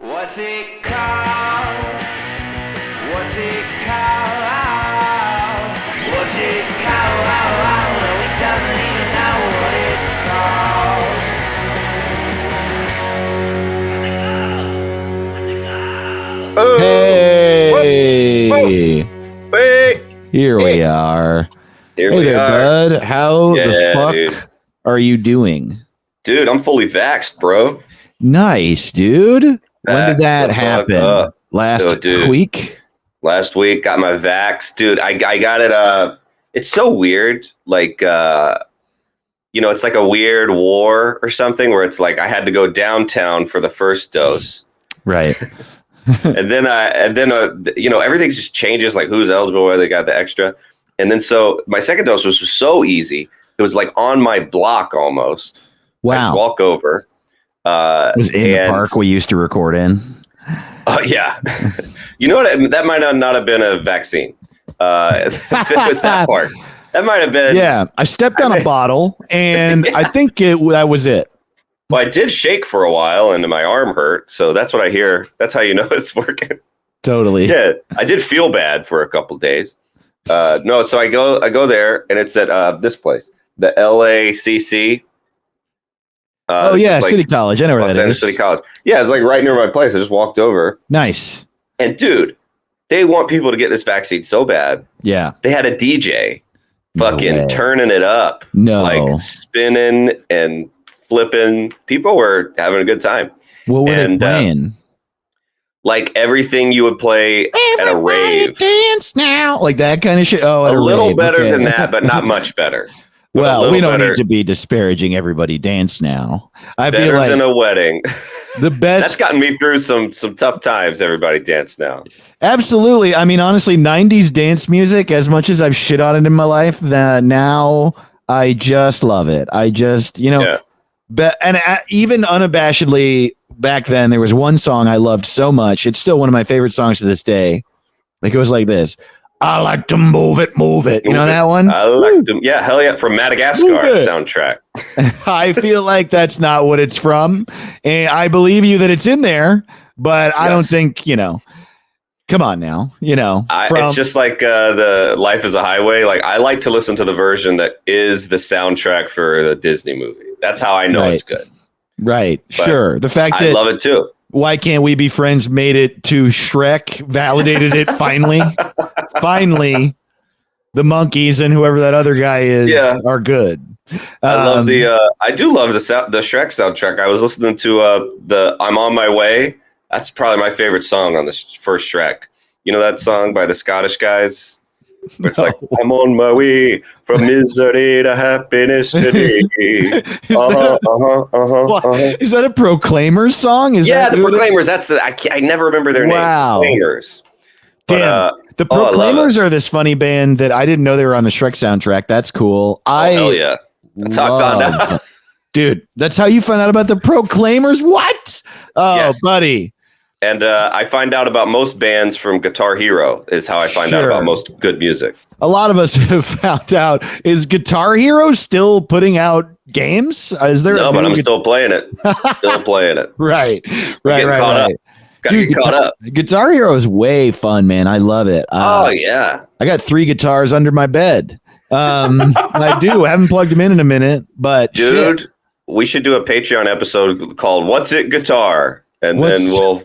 What's it called? What's it called? What's it called? No, he doesn't even know what it's called. What's it called? What's it called? Hey! Here we are. Here hey we there, are. bud. How the fuck dude. are you doing? Dude, I'm fully vaxxed, bro. Nice, dude. When did that the fuck happen? up. Last dude. week? Last week, got my vax. Dude, I got it. It's so weird. Like, it's like a weird war or something where it's like I had to go downtown for the first dose. Right. and then everything just changes, like who's eligible, where they got the extra. And then so my second dose was so easy. It was like on my block almost. Wow. I just walk over. It was in the park we used to record in. Oh, yeah. You know what? That might not have been a vaccine. If it was that part. That might have been. Yeah. I stepped on a bottle, and I think that was it. Well, I did shake for a while, and my arm hurt. So that's what I hear. That's how you know it's working. Totally. Yeah. I did feel bad for a couple days. No, so I go there, and it's at this place, the LACC. City College. I know where that is. City College. Yeah, it's like right near my place. I just walked over. Nice. And dude, they want people to get this vaccine so bad. Yeah. They had a DJ fucking turning it up. No. Like spinning and flipping. People were having a good time. What were they playing? Like everything you would play at a rave. Dance now. Like that kind of shit. Oh, a little better than that, but not much better. Well, we don't need to be disparaging everybody dance now. I better feel like than a wedding. The best. That's gotten me through some tough times. Everybody dance now. Absolutely. I mean, honestly, 90s dance music, as much as I've shit on it in my life, now I just love it. I just, even unabashedly back then, there was one song I loved so much. It's still one of my favorite songs to this day. Like it was like this. I like to move it. You know that one? I like to, yeah, hell yeah, from Madagascar soundtrack. I feel like that's not what it's from. And I believe you that it's in there, but I don't think, come on now, it's just like the Life is a Highway. Like I like to listen to the version that is the soundtrack for the Disney movie. That's how I know it's good. Right. But sure. The fact that I love it too. Why Can't We Be Friends made it to Shrek, validated it finally. Finally, the monkeys and whoever that other guy is are good. I do love the Shrek soundtrack. I was listening to the I'm on My Way. That's probably my favorite song on the first Shrek. You know that song by the Scottish guys? Where it's like, I'm on my way from misery to happiness today. Is that a Proclaimers song? The Proclaimers. That's I never remember their name. Proclaimers. Damn. The Proclaimers are this funny band that I didn't know they were on the Shrek soundtrack. That's cool. Hell yeah. That's how I found out. Dude, that's how you found out about the Proclaimers? What? Oh, yes. Buddy. And I find out about most bands from Guitar Hero is how I find out about most good music. A lot of us have found out. Is Guitar Hero still putting out games? Is there? No, but I'm still playing it. Right. Dude, get caught up. Guitar Hero is way fun, man. I love it. Yeah. I got 3 guitars under my bed. I do. I haven't plugged them in a minute, but dude, we should do a Patreon episode called "What's It Guitar," and then we'll.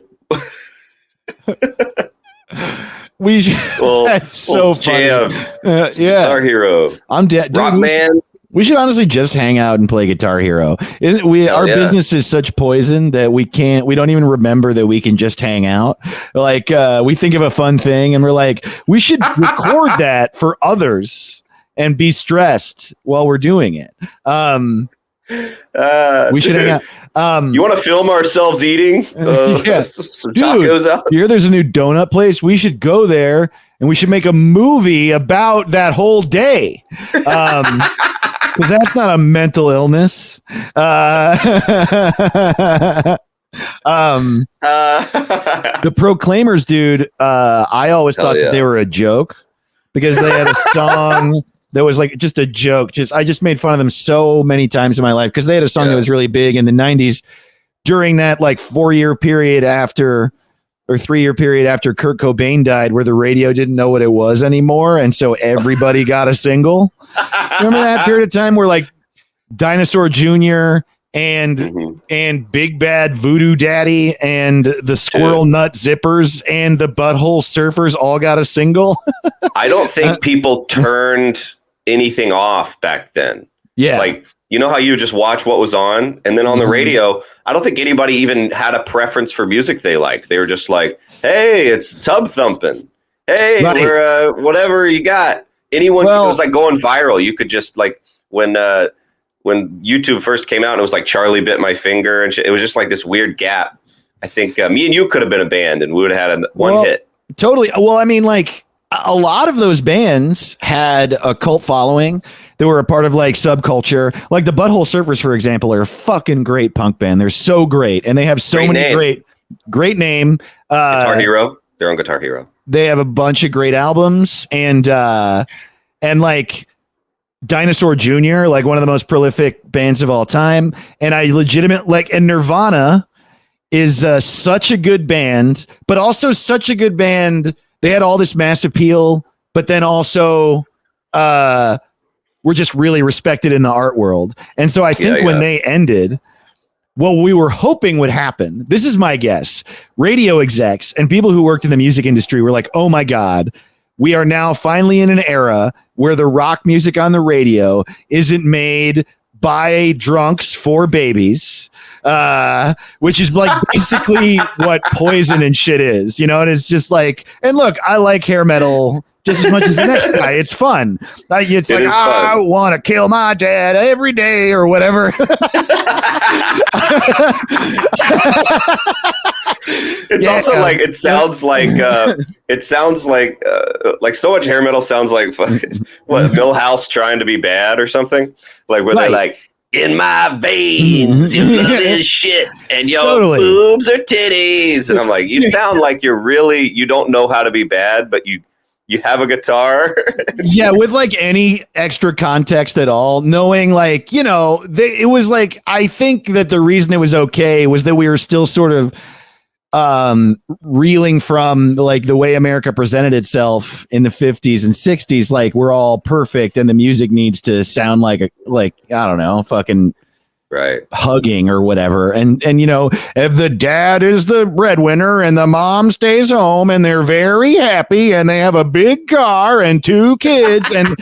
That's so funny. Guitar Hero. I'm dead. Rock band. We should honestly just hang out and play Guitar Hero. Our business is such poison that we don't even remember that we can just hang out. Like we think of a fun thing and we're like, we should record that for others and be stressed while we're doing it. We should hang out. You want to film ourselves eating some tacos out? Here, there's a new donut place. We should go there and we should make a movie about that whole day. Because that's not a mental illness. The Proclaimers, dude, I always thought that they were a joke because they had a song that was like just a joke. I just made fun of them so many times in my life because they had a song that was really big in the 90s during that like 4-year period after or 3-year period after Kurt Cobain died, where the radio didn't know what it was anymore, and so everybody got a single. Remember that period of time where like Dinosaur Jr. and Big Bad Voodoo Daddy and the Squirrel Nut Zippers and the Butthole Surfers all got a single? I don't think people turned anything off back then. Yeah. Like, you know how you just watch what was on, and then on the radio, I don't think anybody even had a preference for music they liked. They were just like, hey, it's tub thumping. Hey, we're whatever you got. Anyone, it was like going viral. You could just like when YouTube first came out and it was like Charlie Bit My Finger and shit, it was just like this weird gap. I think me and you could have been a band and we would have had one hit. Totally. Well, I mean, like a lot of those bands had a cult following. They were a part of like subculture. Like the Butthole Surfers, for example, are a fucking great punk band. They're so great. And they have so many great name. Guitar Hero. They're on Guitar Hero. They have a bunch of great albums and like Dinosaur Jr., like one of the most prolific bands of all time. And I legitimate like, and Nirvana is such a good band, but also such a good band. They had all this mass appeal, but then also were just really respected in the art world. And so I think when they ended, what we were hoping would happen, this is my guess, radio execs and people who worked in the music industry were like, oh my God, we are now finally in an era where the rock music on the radio isn't made by drunks for babies, which is like basically what Poison and shit is, you know? And it's just like, and look, I like hair metal just as much as the next guy. It's fun. It's like, I want to kill my dad every day or whatever. It's also like, it sounds like so much hair metal sounds like what, Millhouse Trying to Be Bad or something, like where they're like, in my veins, your love is shit, and your boobs are titties. And I'm like, you sound like you don't know how to be bad, but you have a guitar. Yeah, with like any extra context at all, knowing like, you know, it was like, I think that the reason it was okay was that we were still sort of reeling from like the way America presented itself in the 50s and 60s. Like we're all perfect and the music needs to sound like I don't know, fucking hugging or whatever. And you know, if the dad is the breadwinner and the mom stays home and they're very happy and they have a big car and 2 kids and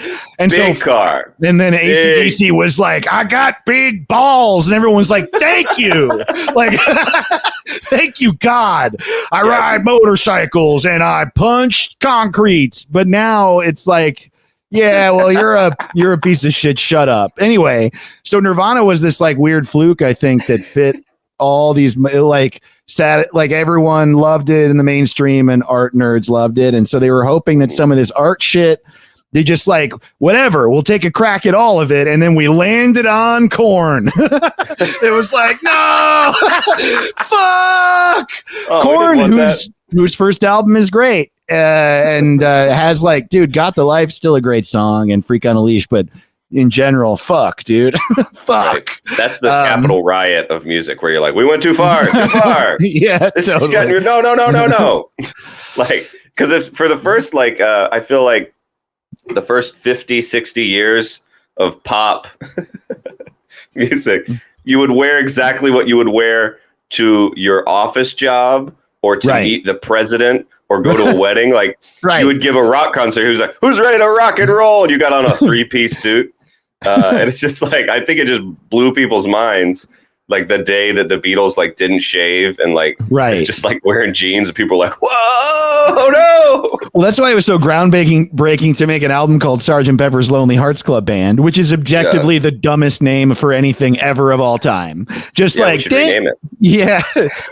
big car. And then AC/DC was like, I got big balls, and everyone's like, thank you. Like, thank you, God. I ride motorcycles and I punch concrete. But now it's like, yeah, well, you're a piece of shit. Shut up. Anyway, so Nirvana was this like weird fluke, I think, that fit all these like sad, like everyone loved it in the mainstream and art nerds loved it. And so they were hoping that some of this art shit, they just like, whatever, we'll take a crack at all of it. And then we landed on Korn. It was like, no, fuck. Korn, whose first album is great. And has like, dude, Got the Life, still a great song, and Freak on a Leash, but in general, fuck, dude. Fuck. Right. That's the capital riot of music where you're like, we went too far. Yeah, this is getting your no. Like, because if for the first, like, I feel like the first 50, 60 years of pop music, you would wear exactly what you would wear to your office job or to meet the president or go to a wedding. Like you would give a rock concert. Who's like, who's ready to rock and roll? And you got on a 3-piece suit. And it's just like, I think it just blew people's minds. Like the day that the Beatles like didn't shave and like just like wearing jeans, and people were like, whoa, no. Well, that's why it was so breaking to make an album called Sgt. Pepper's Lonely Hearts Club Band, which is objectively the dumbest name for anything ever of all time. Just like rename it. Yeah,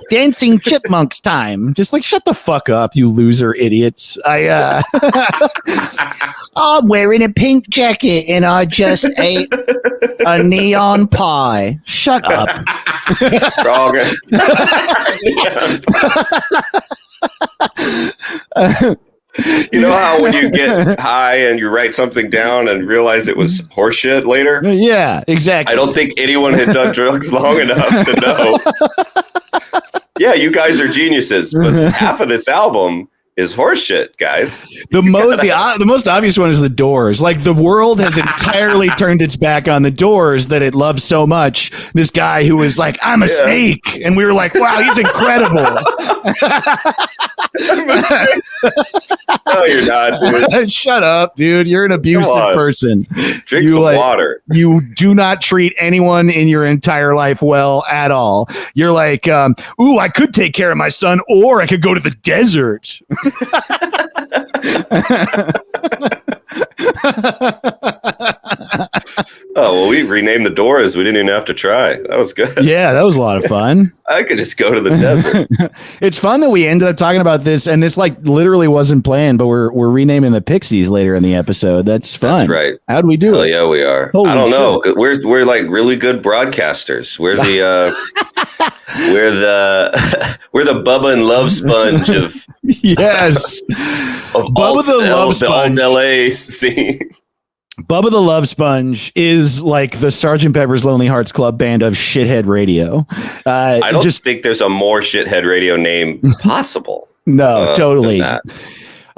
Dancing Chipmunks time. Just like, shut the fuck up, you loser idiots. I'm wearing a pink jacket and I just ate a neon pie. Shut up. You know how when you get high and you write something down and realize it was horseshit later? Yeah, exactly. I don't think anyone had done drugs long enough to know. Yeah, you guys are geniuses, but half of this album is horseshit, guys. The most obvious one is the Doors. Like, the world has entirely turned its back on the Doors that it loves so much. This guy who was like, I'm a snake. And we were like, wow, he's incredible. No, you're not, dude. Shut up, dude. You're an abusive person. Drink some water. You do not treat anyone in your entire life well at all. You're like, ooh, I could take care of my son, or I could go to the desert. Oh, well, we renamed the Doors. We didn't even have to try. That was good. Yeah, that was a lot of fun. I could just go to the desert. It's fun that we ended up talking about this, and this like literally wasn't planned, but we're renaming the Pixies later in the episode. That's fun. That's right. How'd we do it? Yeah, we are. Holy I don't know. We're like really good broadcasters. We're the we're the Bubba and Love Sponge of yes, of Bubba the Love Sponge. Alt LA scene. Bubba the Love Sponge is like the Sgt. Pepper's Lonely Hearts Club Band of shithead radio. I don't think there's a more shithead radio name possible. No, totally.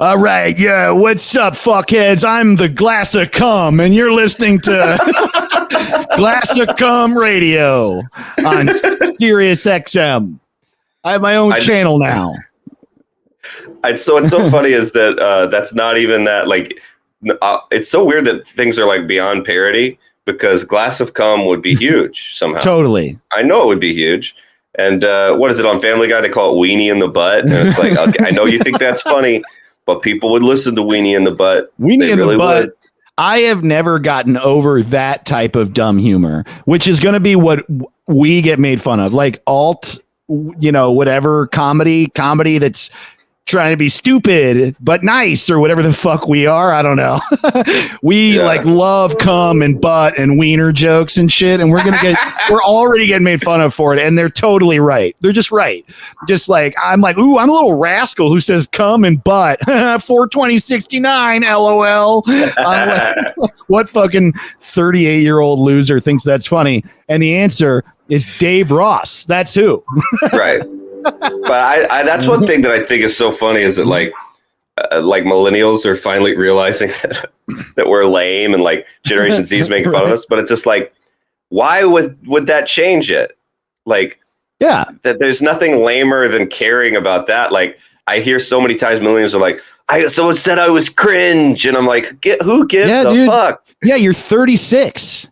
All right, yeah, what's up, fuckheads? I'm the Glass of Cum, and you're listening to Glass of Cum Radio on Sirius XM. I have my own channel now. So what's so funny is that that's not even that, like, it's so weird that things are like beyond parody, because Glass of Cum would be huge somehow. Totally. I know it would be huge. And what is it on Family Guy? They call it Weenie in the Butt. And it's like, okay, I know you think that's funny, but people would listen to Weenie in the Butt. Weenie in the Butt. I have never gotten over that type of dumb humor, which is going to be what we get made fun of. Like alt, whatever comedy that's trying to be stupid but nice, or whatever the fuck we are. I don't know. We like love cum and butt and wiener jokes and shit, and we're already getting made fun of for it, and they're totally right. They're just right. Just like I'm like, ooh, I'm a little rascal who says cum and butt. 42069 LOL. I'm like, what fucking 38-year-old loser thinks that's funny? And the answer is Dave Ross. That's who. Right. But I that's one thing that I think is so funny, is that like millennials are finally realizing that we're lame, and like Generation Z is making fun of us. But it's just like, why would that change it? Like, yeah, that there's nothing lamer than caring about that. Like, I hear so many times millennials are like, someone said I was cringe, and I'm like, who gives a fuck? Yeah, you're 36.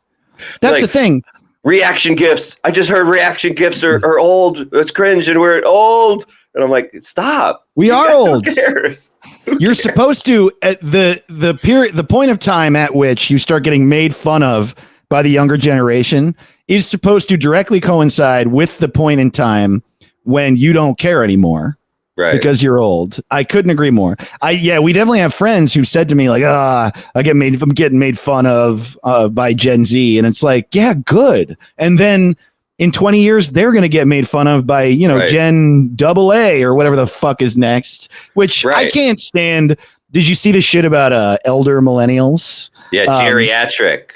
That's like, the thing. Reaction gifs. I just heard reaction gifs are old. It's cringe, and we're old. And I'm like, stop. We are old. Who cares? You're supposed to, at the point of time at which you start getting made fun of by the younger generation is supposed to directly coincide with the point in time when you don't care anymore. Right. Because you're old. I couldn't agree more. We definitely have friends who said to me like, I'm getting made fun of by Gen Z. And it's like, yeah, good. And then in 20 years, they're going to get made fun of by, Gen AA or whatever the fuck is next, which I can't stand. Did you see the shit about elder millennials? Yeah. Geriatric.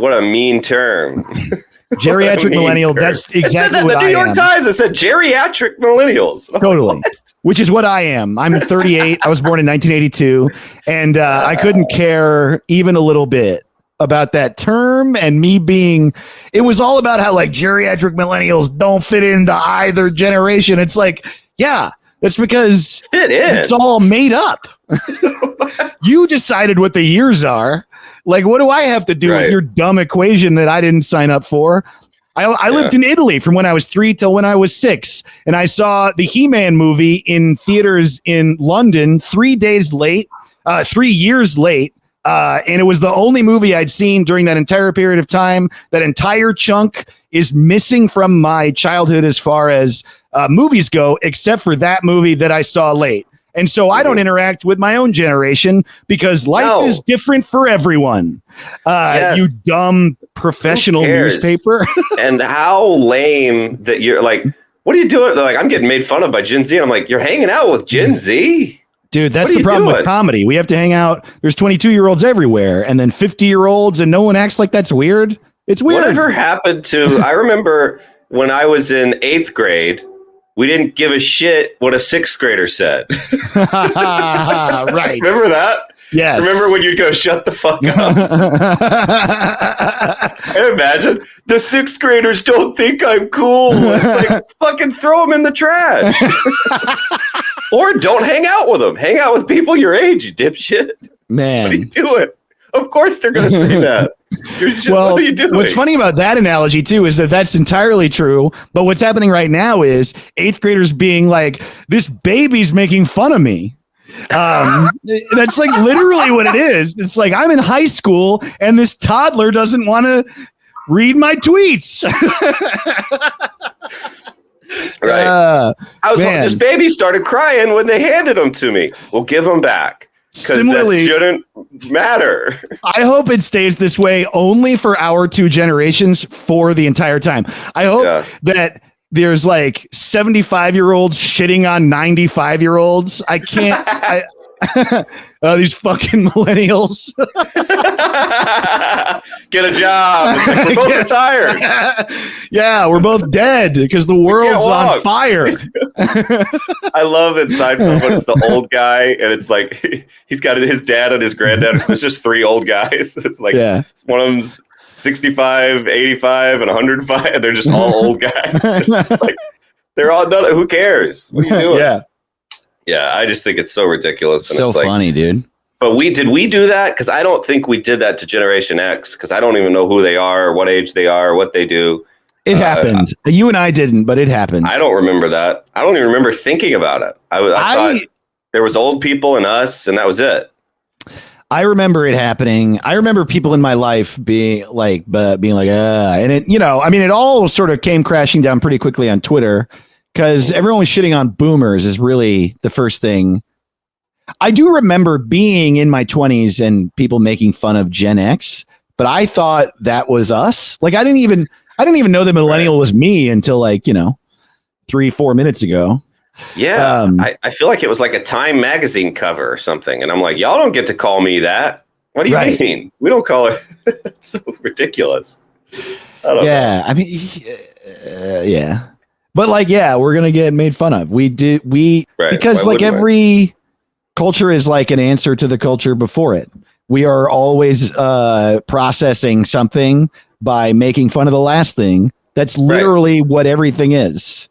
What a mean term. Geriatric millennial. That's exactly what I am. The New York Times. I said geriatric millennials. Totally. Which is what I am. I'm 38. I was born in 1982, and I couldn't care even a little bit about that term, and me being. It was all about how like geriatric millennials don't fit into either generation. It's like, yeah, that's because it's all made up. You decided what the years are. Like, what do I have to do with your dumb equation that I didn't sign up for? I lived in Italy from when I was 3 till when I was 6. And I saw the He-Man movie in theaters in London 3 years late. And it was the only movie I'd seen during that entire period of time. That entire chunk is missing from my childhood as far as movies go, except for that movie that I saw late. And so I don't interact with my own generation because life is different for everyone. You dumb professional newspaper. And how lame that you're like, what are you doing? They're like, I'm getting made fun of by Gen Z. And I'm like, you're hanging out with Gen Z? Dude, that's the problem with comedy. We have to hang out. There's 22-year-olds everywhere, and then 50-year-olds, and no one acts like that's weird. It's weird. Whatever happened to? I remember when I was in 8th grade, we didn't give a shit what a 6th grader said. Right. Remember that? Yes. Remember when you'd go, shut the fuck up? I imagine the 6th graders don't think I'm cool. It's like, fucking throw them in the trash. Or don't hang out with them. Hang out with people your age, you dipshit. Man. What are you doing? Of course they're going to say that. Well, what are you doing? What's funny about that analogy, too, is that that's entirely true. But what's happening right now is 8th graders being like, this baby's making fun of me. That's like literally what it is. It's like I'm in high school and this toddler doesn't want to read my tweets. Right. I was like, this baby started crying when they handed them to me. We'll give them back. Because that shouldn't matter. I hope it stays this way only for our 2 generations for the entire time. I hope that there's like 75-year-olds shitting on 95-year-olds. I can't. These fucking millennials. Get a job. It's like we're both retired. Yeah, we're both dead because the world's on fire. I love that Seinfeld when it's the old guy and it's like he's got his dad and his granddad. It's just 3 old guys. It's like one of them's 65, 85, and 105. And they're just all old guys. It's just like they're all done. Who cares? What are you doing? Yeah, I just think it's so ridiculous. And so it's like, funny, dude. But did we do that? Because I don't think we did that to Generation X. Because I don't even know who they are, what age they are, what they do. It happened. You and I didn't, but it happened. I don't remember that. I don't even remember thinking about it. I thought there was old people and us, and that was it. I remember it happening. I remember people in my life being like, and it, I mean, it all sort of came crashing down pretty quickly on Twitter. Because everyone was shitting on boomers is really the first thing. I do remember being in my 20s and people making fun of Gen X, but I thought that was us. Like I didn't even know that millennial was me until 3-4 minutes ago. Yeah, I feel like it was like a Time magazine cover or something, and I'm like, y'all don't get to call me that. What do you mean? We don't call it. It's so ridiculous. I don't know. I mean, yeah. But we're going to get made fun of. Because every culture is like an answer to the culture before it. We are always processing something by making fun of the last thing. That's literally what everything is.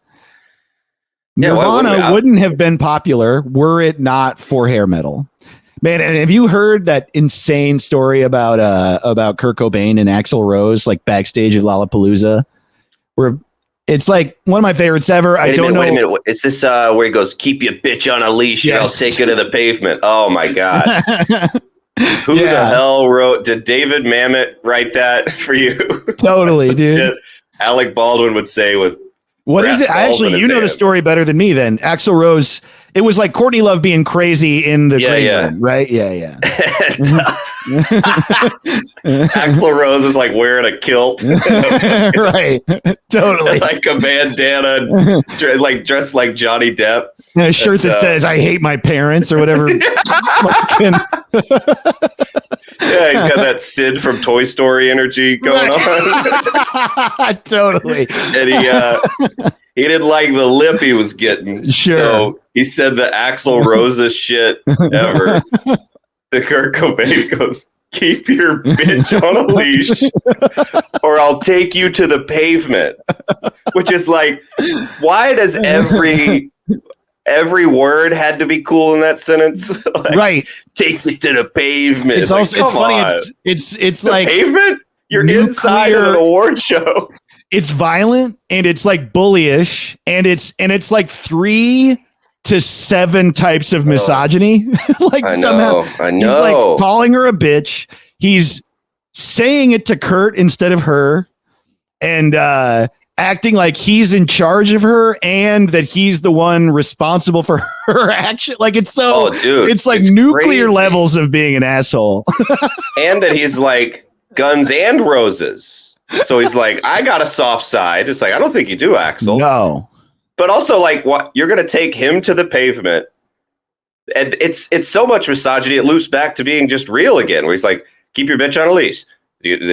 Nirvana wouldn't have been popular were it not for hair metal. Man, and have you heard that insane story about Kurt Cobain and Axl Rose, like backstage at Lollapalooza, where it's like one of my favorites ever. Wait a minute. Is this where he goes, keep your bitch on a leash and I'll take her to the pavement? Oh, my God. Who the hell did David Mamet write that for you? Totally, dude. Alec Baldwin would say with what is it? Actually, you know the story better than me then. Axl Rose, it was like Courtney Love being crazy in the green room, right? Yeah. Axl Rose is like wearing a kilt. Right. Totally. Like a bandana, like dressed like Johnny Depp. And a shirt that says, I hate my parents or whatever. Yeah, he's got that Sid from Toy Story energy going on. Totally. And he didn't like the lip he was getting. Sure. So he said the Axl Rose's shit ever. To Kurt Cobain, he goes, keep your bitch on a leash or I'll take you to the pavement. Which is like, why does every word had to be cool in that sentence? Like, right. Take me to the pavement. It's also it's funny. It's the like pavement? You're inside of an award show. It's violent and it's like bullyish and it's like 3 to 7 types of misogyny. Like I somehow know. he's like calling her a bitch. He's saying it to Kurt instead of her, and acting like he's in charge of her and that he's the one responsible for her action. Like it's so, it's like nuclear crazy levels of being an asshole. And that he's like Guns and Roses. So he's like, I got a soft side. It's like, I don't think you do, Axl. No. But also, like, what you're going to take him to the pavement And it's so much misogyny, it loops back to being just real again, where he's like, keep your bitch on a leash.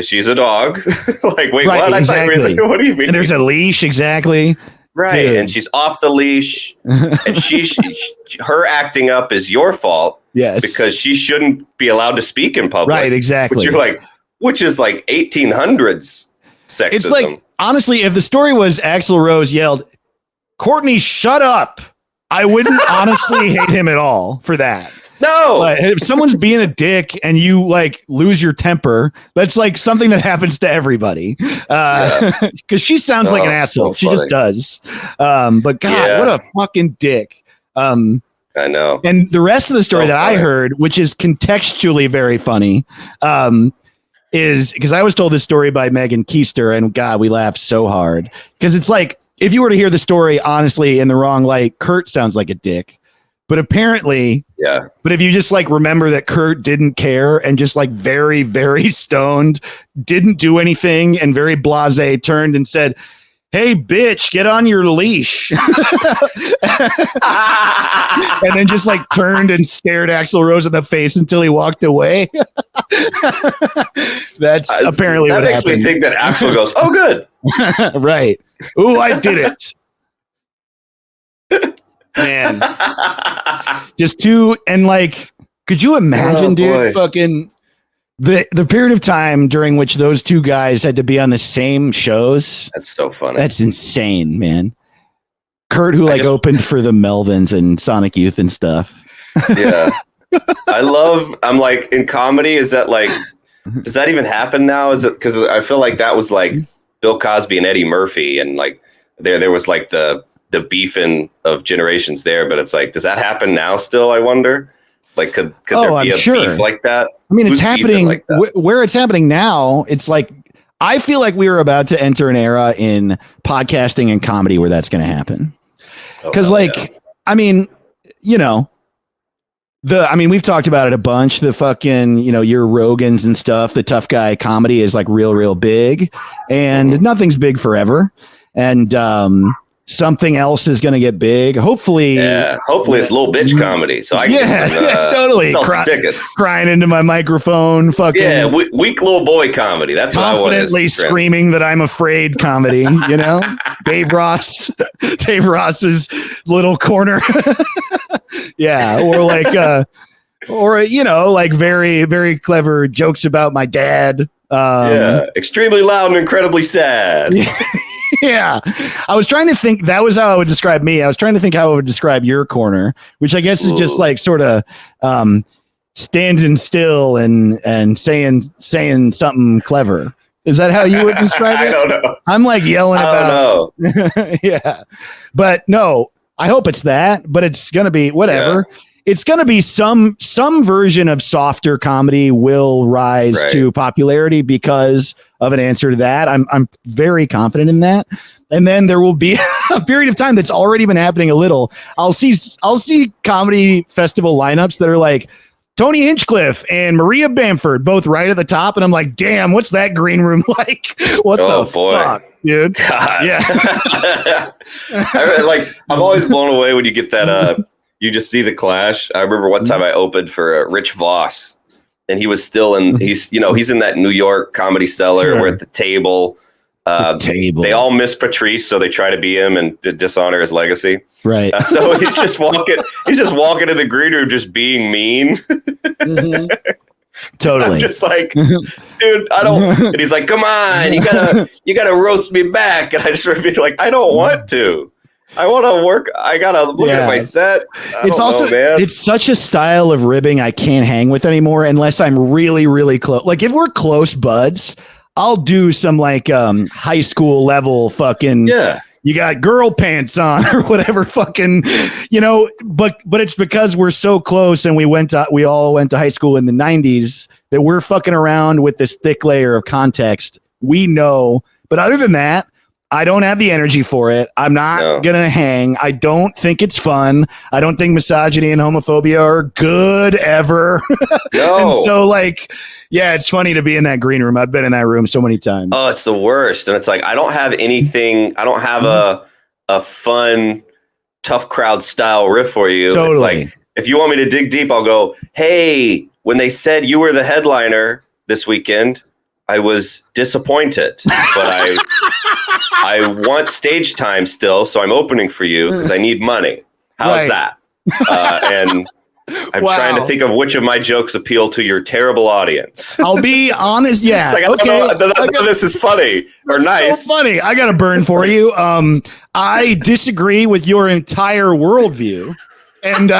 She's a dog. Like, wait, right, what? Exactly. What do you mean? And there's a leash, exactly. Right, Dude. and she's off the leash, and her acting up is your fault. Yes, because she shouldn't be allowed to speak in public. Right, exactly. But you're like, which is like 1800s sexism. It's like, honestly, if the story was Axl Rose yelled, "Courtney, shut up," I wouldn't honestly hate him at all for that. No, but if someone's being a dick and you like lose your temper, that's like something that happens to everybody. Because she sounds like an asshole. So she just does. But God, what a fucking dick. I know. And the rest of the story that I heard, which is contextually very funny, is because I was told this story by Megan Keister, and God, we laughed so hard because it's like, if you were to hear the story honestly in the wrong light, Kurt sounds like a dick. But apparently, yeah. But if you just like remember that Kurt didn't care and just like very, very stoned, didn't do anything, and very blasé turned and said, "Hey, bitch, get on your leash." And then just like turned and stared Axl Rose in the face until he walked away. That's apparently that what makes happened. Me think that Axl goes, "Oh, good." Right. Ooh, I did it. Man, just two, and like, could you imagine, dude, fucking the period of time during which those two guys had to be on the same shows? That's so funny. That's insane, man. Kurt, who opened for the Melvins and Sonic Youth and stuff. Yeah. I'm like, in comedy, is that like, does that even happen now? Is it, because I feel like that was like Bill Cosby and Eddie Murphy, and like there was like the beefing of generations there, but it's like, does that happen now still? I wonder. Like, could there be a beef like that? I mean, it's happening like where it's happening now. It's like, I feel like we are about to enter an era in podcasting and comedy where that's going to happen. Because I mean, you know, we've talked about it a bunch. The fucking, you know, your Rogans and stuff, the tough guy comedy is like real big, and nothing's big forever. And, something else is going to get big. Hopefully it's little bitch comedy. So I can get some, totally sell some tickets. Crying into my microphone. Fucking weak little boy comedy. That's what I want. Confidently screaming that I'm afraid comedy. You know, Dave Ross's little corner. Yeah, or like or you know, like very, very clever jokes about my dad. Extremely loud and incredibly sad. Yeah, I was trying to think. That was how I would describe me. I was trying to think how I would describe your corner, which I guess is just like sort of standing still and saying something clever. Is that how you would describe it? I don't know. I'm like yelling about. Yeah, but no, I hope it's that. But it's gonna be whatever. Yeah. It's going to be some version of softer comedy will rise to popularity because of an answer to that. I'm very confident in that. And then there will be a period of time that's already been happening a little. I'll see comedy festival lineups that are like Tony Hinchcliffe and Maria Bamford both right at the top, and I'm like, damn, what's that green room like? What the fuck, dude? God. Yeah. I'm always blown away when you get that you just see the clash. I remember one time I opened for Rich Voss, and he was still he's in that New York Comedy Cellar. We're at the table. They all miss Patrice, so they try to be him and dishonor his legacy. Right. So he's just walking in the green room, just being mean. Mm-hmm. Totally. I'm just like, dude, I don't. And he's like, come on, you gotta roast me back. And I just repeat, like, I don't want to. I want to work. I gotta look at my set. It's such a style of ribbing I can't hang with anymore unless I'm really, really close. Like if we're close buds, I'll do some like high school level fucking. Yeah. You got girl pants on or whatever fucking, you know, but it's because we're so close and we all went to high school in the 90s that we're fucking around with this thick layer of context. We know, but other than that, I don't have the energy for it. I'm not going to hang. I don't think it's fun. I don't think misogyny and homophobia are good ever. No. And so like, yeah, it's funny to be in that green room. I've been in that room so many times. Oh, it's the worst. And it's like, I don't have anything. I don't have a fun, tough crowd style riff for you. Totally. It's like, If you want me to dig deep, I'll go, hey, when they said you were the headliner this weekend, I was disappointed, but I want stage time still, so I'm opening for you because I need money. How's that? And I'm trying to think of which of my jokes appeal to your terrible audience. I'll be honest. Yeah. It's like, okay. I don't know this is funny or nice. So funny. I got a burn for you. I disagree with your entire worldview. And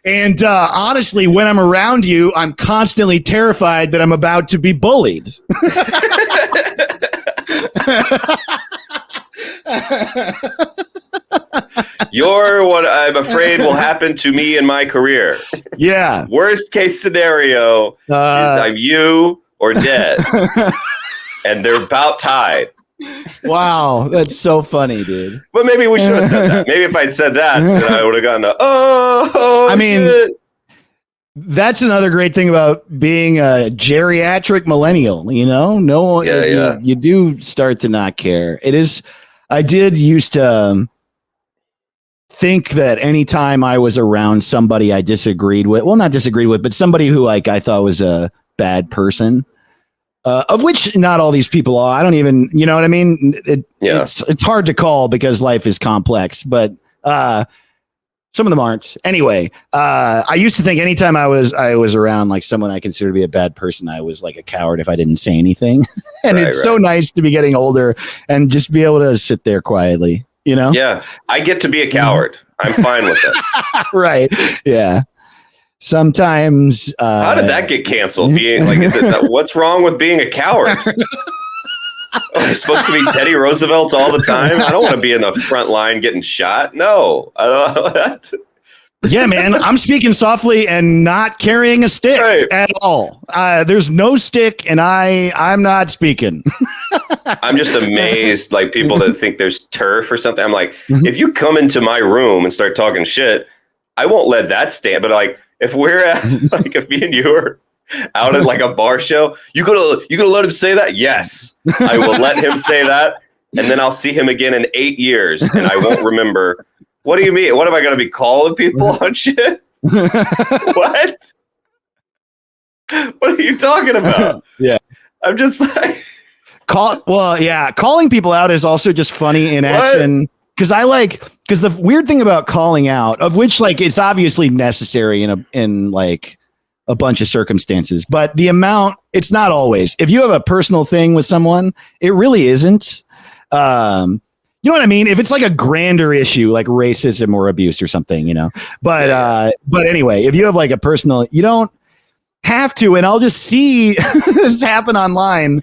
and honestly, when I'm around you, I'm constantly terrified that I'm about to be bullied. You're what I'm afraid will happen to me in my career. Yeah. Worst case scenario is I'm you or dead. And they're about tied. Wow, that's so funny, dude. But maybe we should have said that. Maybe if I'd said that, then I would have gotten I mean, shit. That's another great thing about being a geriatric millennial, you know? You do start to not care. It is, I did used to think that anytime I was around somebody I disagreed with, well, not disagreed with, but somebody who like I thought was a bad person, of which not all these people are. I don't even, you know what I mean? It's hard to call because life is complex, but some of them aren't. Anyway, I used to think anytime I was around like someone I consider to be a bad person, I was like a coward if I didn't say anything. And it's so nice to be getting older and just be able to sit there quietly, you know? Yeah, I get to be a coward. I'm fine with it. Right. Yeah. Sometimes. How did that get canceled? Being like, what's wrong with being a coward? I'm supposed to be Teddy Roosevelt all the time. I don't want to be in the front line getting shot. No, I don't. Yeah, man, I'm speaking softly and not carrying a stick at all. There's no stick, and I'm not speaking. I'm just amazed, like people that think there's turf or something. I'm like, if you come into my room and start talking shit, I won't let that stand. But like, if we're at, like, if me and you are out at like a bar show, you gonna let him say that? Yes, I will let him say that, and then I'll see him again in 8 years, and I won't remember. What do you mean? What am I gonna be calling people on shit? What? What are you talking about? Yeah, I'm just like calling people out is also just funny in action. Because the weird thing about calling out, of which like it's obviously necessary in like a bunch of circumstances, but the amount, it's not always. If you have a personal thing with someone, it really isn't. You know what I mean? If it's like a grander issue, like racism or abuse or something, you know. But anyway, if you have like a personal, you don't have to. And I'll just see this happen online.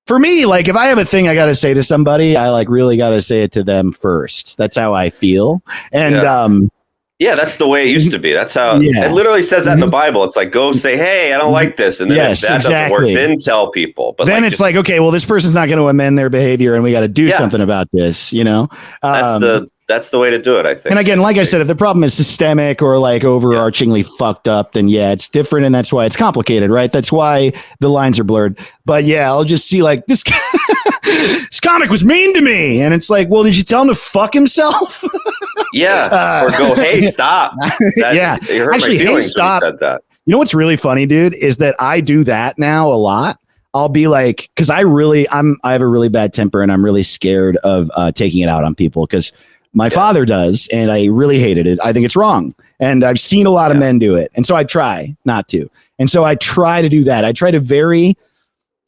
For me, like if I have a thing I got to say to somebody, I like really got to say it to them first. That's how I feel. And yeah, that's the way it used to be. That's how it literally says that in the Bible. It's like, go say, hey, I don't like this. And then if that doesn't work, then tell people. But then it's like, okay, well, this person's not going to amend their behavior and we got to do something about this, you know? That's the way to do it, I think. And again, like I said, if the problem is systemic or like overarchingly fucked up, then it's different. And that's why it's complicated, right? That's why the lines are blurred. But I'll just see like this comic was mean to me. And it's like, well, did you tell him to fuck himself? Or go, hey, stop. It hurt actually, my feelings hey, stop. when you said that. You know what's really funny, dude, is that I do that now a lot. I'll be like, because I have a really bad temper and I'm really scared of taking it out on people because my father does, and I really hated it. I think it's wrong. And I've seen a lot of men do it. And so I try not to. And so I try to do that. I try to very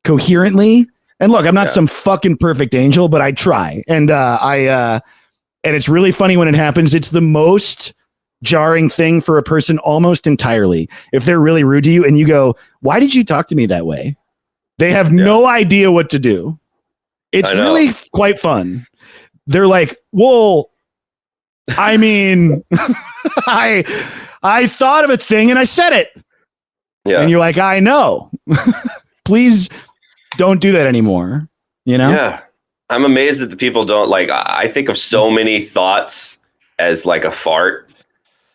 coherently. And look, I'm not some fucking perfect angel, but I try. And and it's really funny when it happens. It's the most jarring thing for a person almost entirely. If they're really rude to you and you go, why did you talk to me that way? They have no idea what to do. It's really quite fun. They're like, well, I mean, I thought of a thing and I said it. Yeah. And you're like, I know. Please don't do that anymore. You know? Yeah. I'm amazed that the people don't like, I think of so many thoughts as like a fart,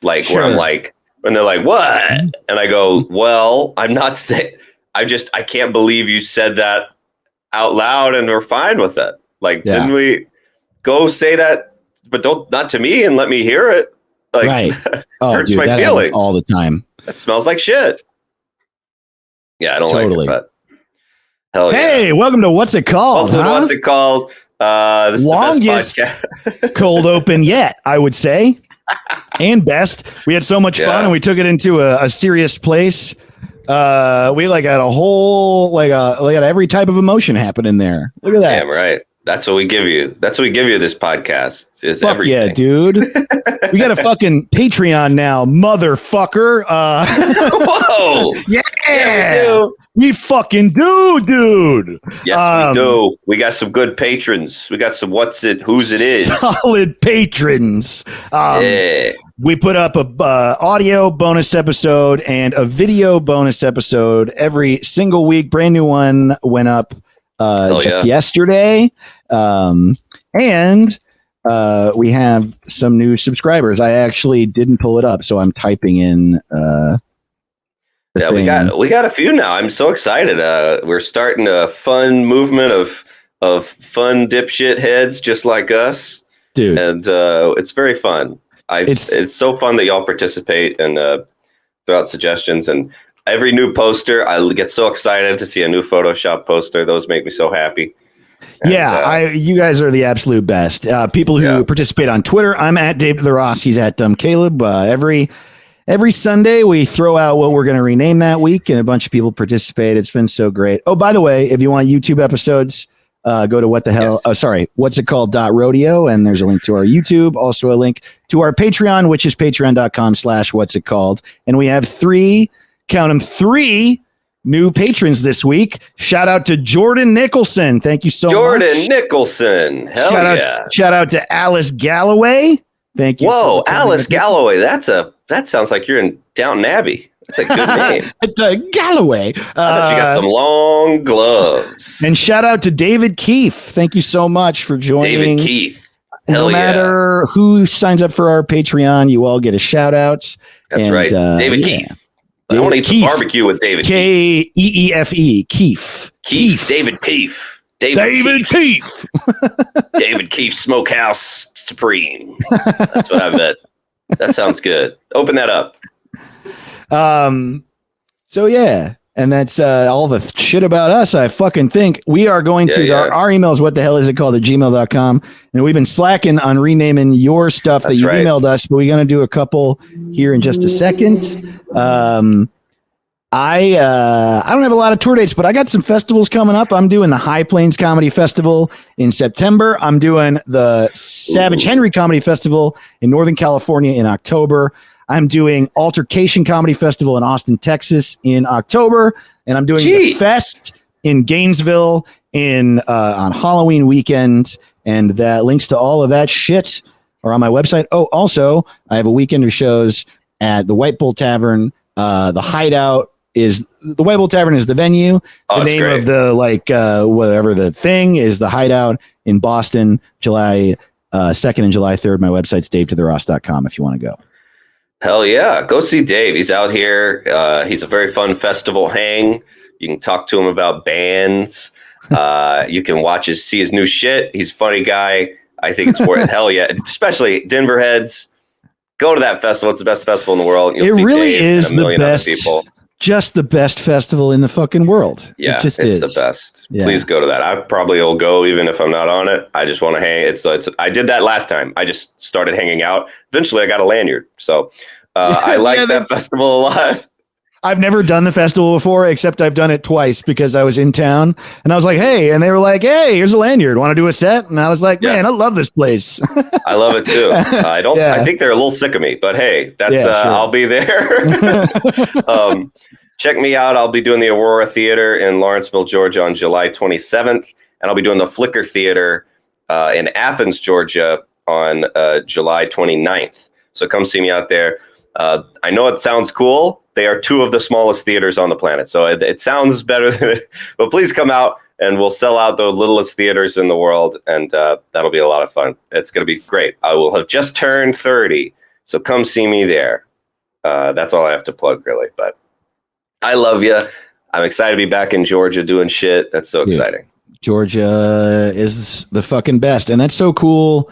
like where I'm like, when they're like, what? And I go, well, I'm not saying, I can't believe you said that out loud and we're fine with it. Like, didn't we go say that but don't not to me and let me hear it. Like, right. Oh, hurts dude, my that feelings happens all the time. That smells like shit. Yeah, I don't Totally. like it, but hell yeah. Hey, welcome to What's It Called? What's it called? This Longest is the best podcast. cold open yet, I would say. And best. We had so much fun and we took it into a serious place. We like had a whole like every type of emotion happen in there. Look at that. Damn right. That's what we give you. That's what we give you. This podcast is Fuck everything. Yeah, dude. We got a fucking Patreon now, motherfucker. Whoa. Yeah, we do. We fucking do, dude. Yes, we do. We got some good patrons. We got some who's it is. Solid patrons. Yeah. We put up a audio bonus episode and a video bonus episode every single week. Brand new one went up yesterday. And we have some new subscribers. I actually didn't pull it up, so I'm typing in thing. we got a few now. I'm so excited. We're starting a fun movement of fun dipshit heads just like us. Dude. And it's very fun. It's so fun that y'all participate and throw out suggestions, and every new poster, I get so excited to see a new Photoshop poster. Those make me so happy. And, you guys are the absolute best. People who participate on Twitter, I'm at Dave the Ross. He's at Caleb. Every Sunday, we throw out what we're going to rename that week, and a bunch of people participate. It's been so great. Oh, by the way, if you want YouTube episodes, go to what's it called .rodeo, and there's a link to our YouTube, also a link to our Patreon, which is patreon.com/what's it called. And we have three new patrons this week. Shout out to Jordan Nicholson. Thank you so much. Jordan Nicholson. Hell yeah. Shout out to Alice Galloway. Thank you. Whoa, Alice Galloway. That sounds like you're in Downton Abbey. That's a good name. Galloway. I bet you got some long gloves. And shout out to David Keefe. Thank you so much for joining. David Keefe. No matter who signs up for our Patreon, you all get a shout out. That's right. David Keefe. I want to eat some barbecue with David Keefe. Keefe. David Keefe. David Keefe. David Keefe Smokehouse Supreme. That's what I bet. That sounds good. Open that up. So yeah, and that's all the shit about us. I fucking think we are going to our emails. What the hell is it called at gmail.com? And we've been slacking on renaming your stuff that you emailed us, but we're going to do a couple here in just a second. I don't have a lot of tour dates, but I got some festivals coming up. I'm doing the High Plains Comedy Festival in September. I'm doing the Savage Henry Comedy Festival in Northern California in October. I'm doing Altercation Comedy Festival in Austin, Texas in October. And I'm doing the Fest in Gainesville on Halloween weekend. And that links to all of that shit are on my website. Oh, also, I have a weekend of shows at the White Bull Tavern. The Hideout is the White Bull Tavern is the venue. The name of the whatever the thing is the Hideout in Boston, July 2nd and July 3rd. My website's davetotheross.com if you want to go. Hell yeah. Go see Dave. He's out here. He's a very fun festival hang. You can talk to him about bands. You can see his new shit. He's a funny guy. I think it's worth hell yeah. Especially Denver heads. Go to that festival. It's the best festival in the world. It really is the best. People. Just the best festival in the fucking world. Yeah, it's the best. Yeah. Please go to that. I probably will go even if I'm not on it. I just want to hang. I did that last time. I just started hanging out. Eventually, I got a lanyard. So I like that festival a lot. I've never done the festival before, except I've done it twice because I was in town and I was like, hey, and they were like, hey, here's a lanyard. Want to do a set? And I was like, man, I love this place. I love it too. I think they're a little sick of me, but hey, that's, sure. I'll be there. Check me out. I'll be doing the Aurora Theater in Lawrenceville, Georgia on July 27th. And I'll be doing the Flicker Theater in Athens, Georgia on July 29th. So come see me out there. I know it sounds cool. They are two of the smallest theaters on the planet. So it sounds better than it, but please come out and we'll sell out the littlest theaters in the world. And that'll be a lot of fun. It's going to be great. I will have just turned 30. So come see me there. That's all I have to plug really, but I love you. I'm excited to be back in Georgia doing shit. That's so exciting. Georgia is the fucking best. And that's so cool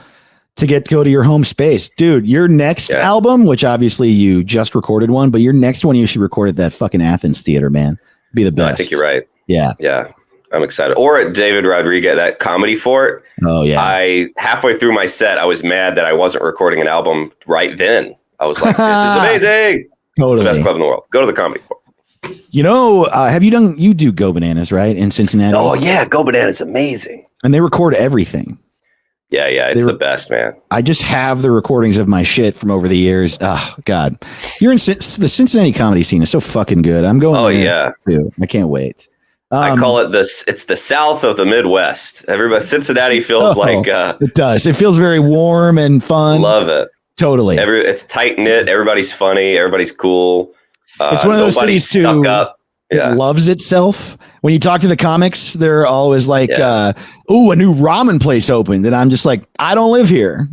to go to your home space. Dude, your next album, which obviously you just recorded one, but your next one you should record at that fucking Athens theater, man. Be the best. I think you're right. Yeah. Yeah. I'm excited. Or at David Rodriguez, that Comedy Fort. Oh, yeah. I halfway through my set, I was mad that I wasn't recording an album right then. I was like, this is amazing. Totally. It's the best club in the world. Go to the Comedy Fort. You do Go Bananas, right? In Cincinnati? Oh, yeah. Go Bananas. Amazing. And they record everything. Yeah, it's the best, man. I just have the recordings of my shit from over the years. Oh, God. The Cincinnati comedy scene is so fucking good. I'm going too. I can't wait. I call it it's the South of the Midwest. Cincinnati feels like... it does. It feels very warm and fun. Love it. Totally. It's tight-knit. Everybody's funny. Everybody's cool. It's one of those cities, too. Stuck up. Yeah. It loves itself. When you talk to the comics, they're always like, a new ramen place opened. And I'm just like, I don't live here.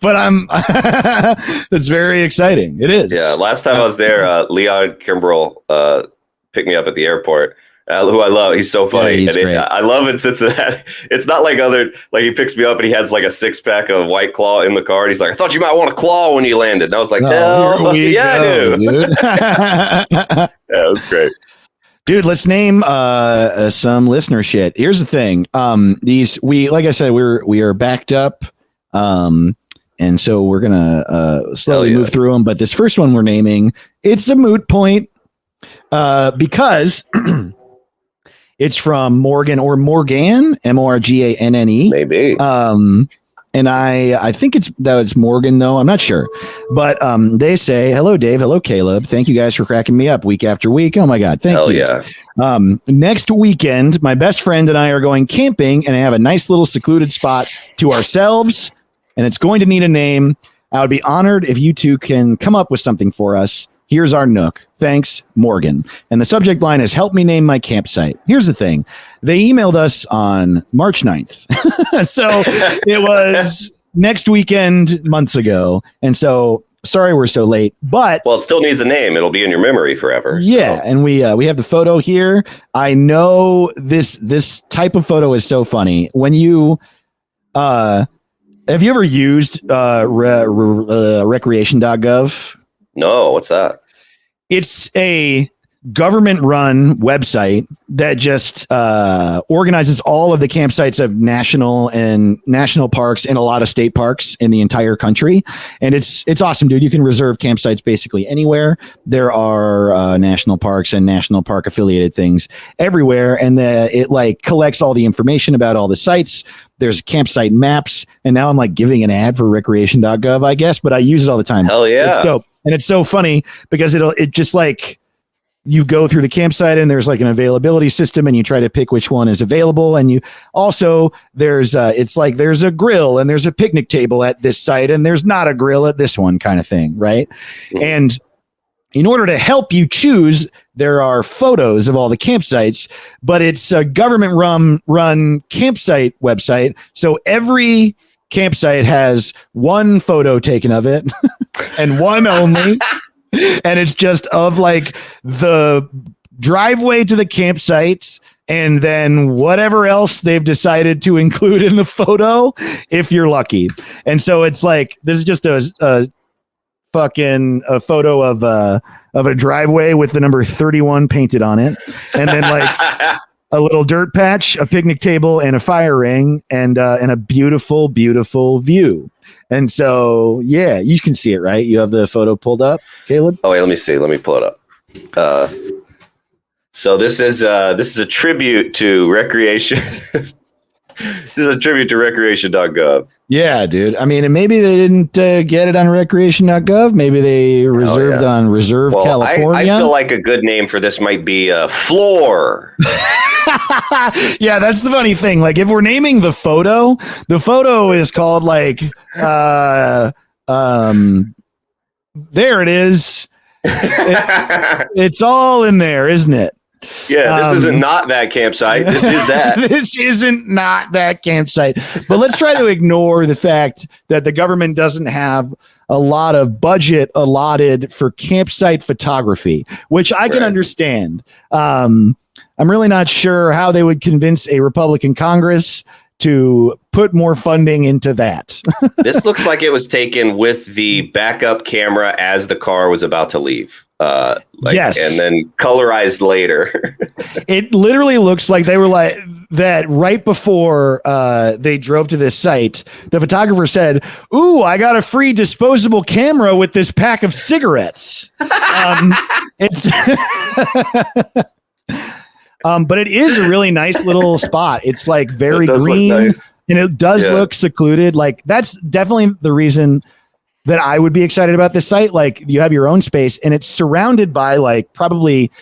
But it's very exciting. It is. Yeah. Last time I was there, Leon Kimbrell picked me up at the airport. Who I love. He's so funny. Yeah, he's great. I love in Cincinnati. It's not like he picks me up and he has like a 6-pack of White Claw in the car. And he's like, I thought you might want a claw when you landed. And I was like, hell yeah, I do. Yeah, it was great. Dude, let's name some listener shit. Here's the thing. Like I said, we are backed up. And so we're gonna slowly move through them. But this first one we're naming, it's a moot point. Because it's from Morgan or Morgan, Morganne. Maybe. And I think it's Morgan though. I'm not sure, but they say, hello, Dave. Hello, Caleb. Thank you guys for cracking me up week after week. Oh my God. Thank you. Yeah. Next weekend, my best friend and I are going camping and I have a nice little secluded spot to ourselves and it's going to need a name. I would be honored if you two can come up with something for us. Here's our nook. Thanks, Morgan. And the subject line is help me name my campsite. Here's the thing. They emailed us on March 9th. So it was next weekend months ago. And so sorry we're so late, but well, it still needs a name. It'll be in your memory forever. Yeah. So. And we have the photo here. I know this type of photo is so funny. When you have you ever used recreation.gov? No, what's that? It's a government-run website that just organizes all of the campsites of national parks and a lot of state parks in the entire country. And it's awesome, dude. You can reserve campsites basically anywhere. There are national parks and national park affiliated things everywhere. And it like collects all the information about all the sites. There's campsite maps. And now I'm like giving an ad for recreation.gov, I guess, but I use it all the time. Hell yeah. It's dope. And it's so funny because it just like you go through the campsite and there's like an availability system and you try to pick which one is available. And you also there's it's like there's a grill and there's a picnic table at this site and there's not a grill at this one kind of thing. Right. Mm-hmm. And in order to help you choose, there are photos of all the campsites, but it's a government run campsite website. So every campsite has one photo taken of it and one only. And it's just of like the driveway to the campsite and then whatever else they've decided to include in the photo if you're lucky. And so it's like this is just a photo of a driveway with the number 31 painted on it. And then like a little dirt patch, a picnic table, and a fire ring, and a beautiful, beautiful view. And so, yeah, you can see it, right? You have the photo pulled up, Caleb? Oh, wait, let me see. Let me pull it up. So this is a tribute to recreation. This is a tribute to recreation.gov. Yeah, dude. I mean, and maybe they didn't get it on recreation.gov. Maybe they reserved it on Reserve California. I feel like a good name for this might be Floor. Yeah, that's the funny thing. Like, if we're naming the photo is called like, there it is. It's all in there, isn't it? Yeah, this isn't not that campsite. This is that. This isn't not that campsite. But let's try to ignore the fact that the government doesn't have a lot of budget allotted for campsite photography, which I can understand. I'm really not sure how they would convince a Republican Congress to put more funding into that. This looks like it was taken with the backup camera as the car was about to leave. Yes. And then colorized later. It literally looks like they were like that right before they drove to this site. The photographer said, "Ooh, I got a free disposable camera with this pack of cigarettes." It's but it is a really nice little spot. It's like very green, nice. And it does look secluded. Like that's definitely the reason that I would be excited about this site. Like you have your own space and it's surrounded by like probably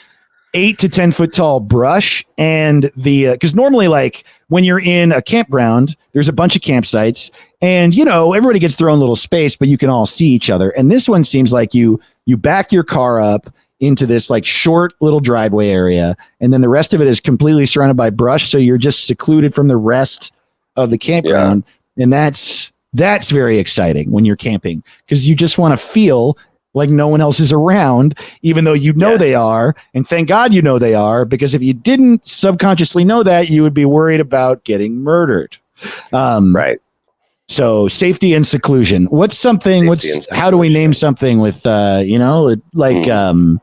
8 to 10 foot tall brush. And because normally like when you're in a campground, there's a bunch of campsites and, you know, everybody gets their own little space, but you can all see each other. And this one seems like you back your car up into this like short little driveway area. And then the rest of it is completely surrounded by brush. So you're just secluded from the rest of the campground. Yeah. And that's very exciting when you're camping because you just want to feel like no one else is around, even though you know they are. And thank God you know they are, because if you didn't subconsciously know that, you would be worried about getting murdered. Right. So safety and seclusion. What's something? How do we name something with like How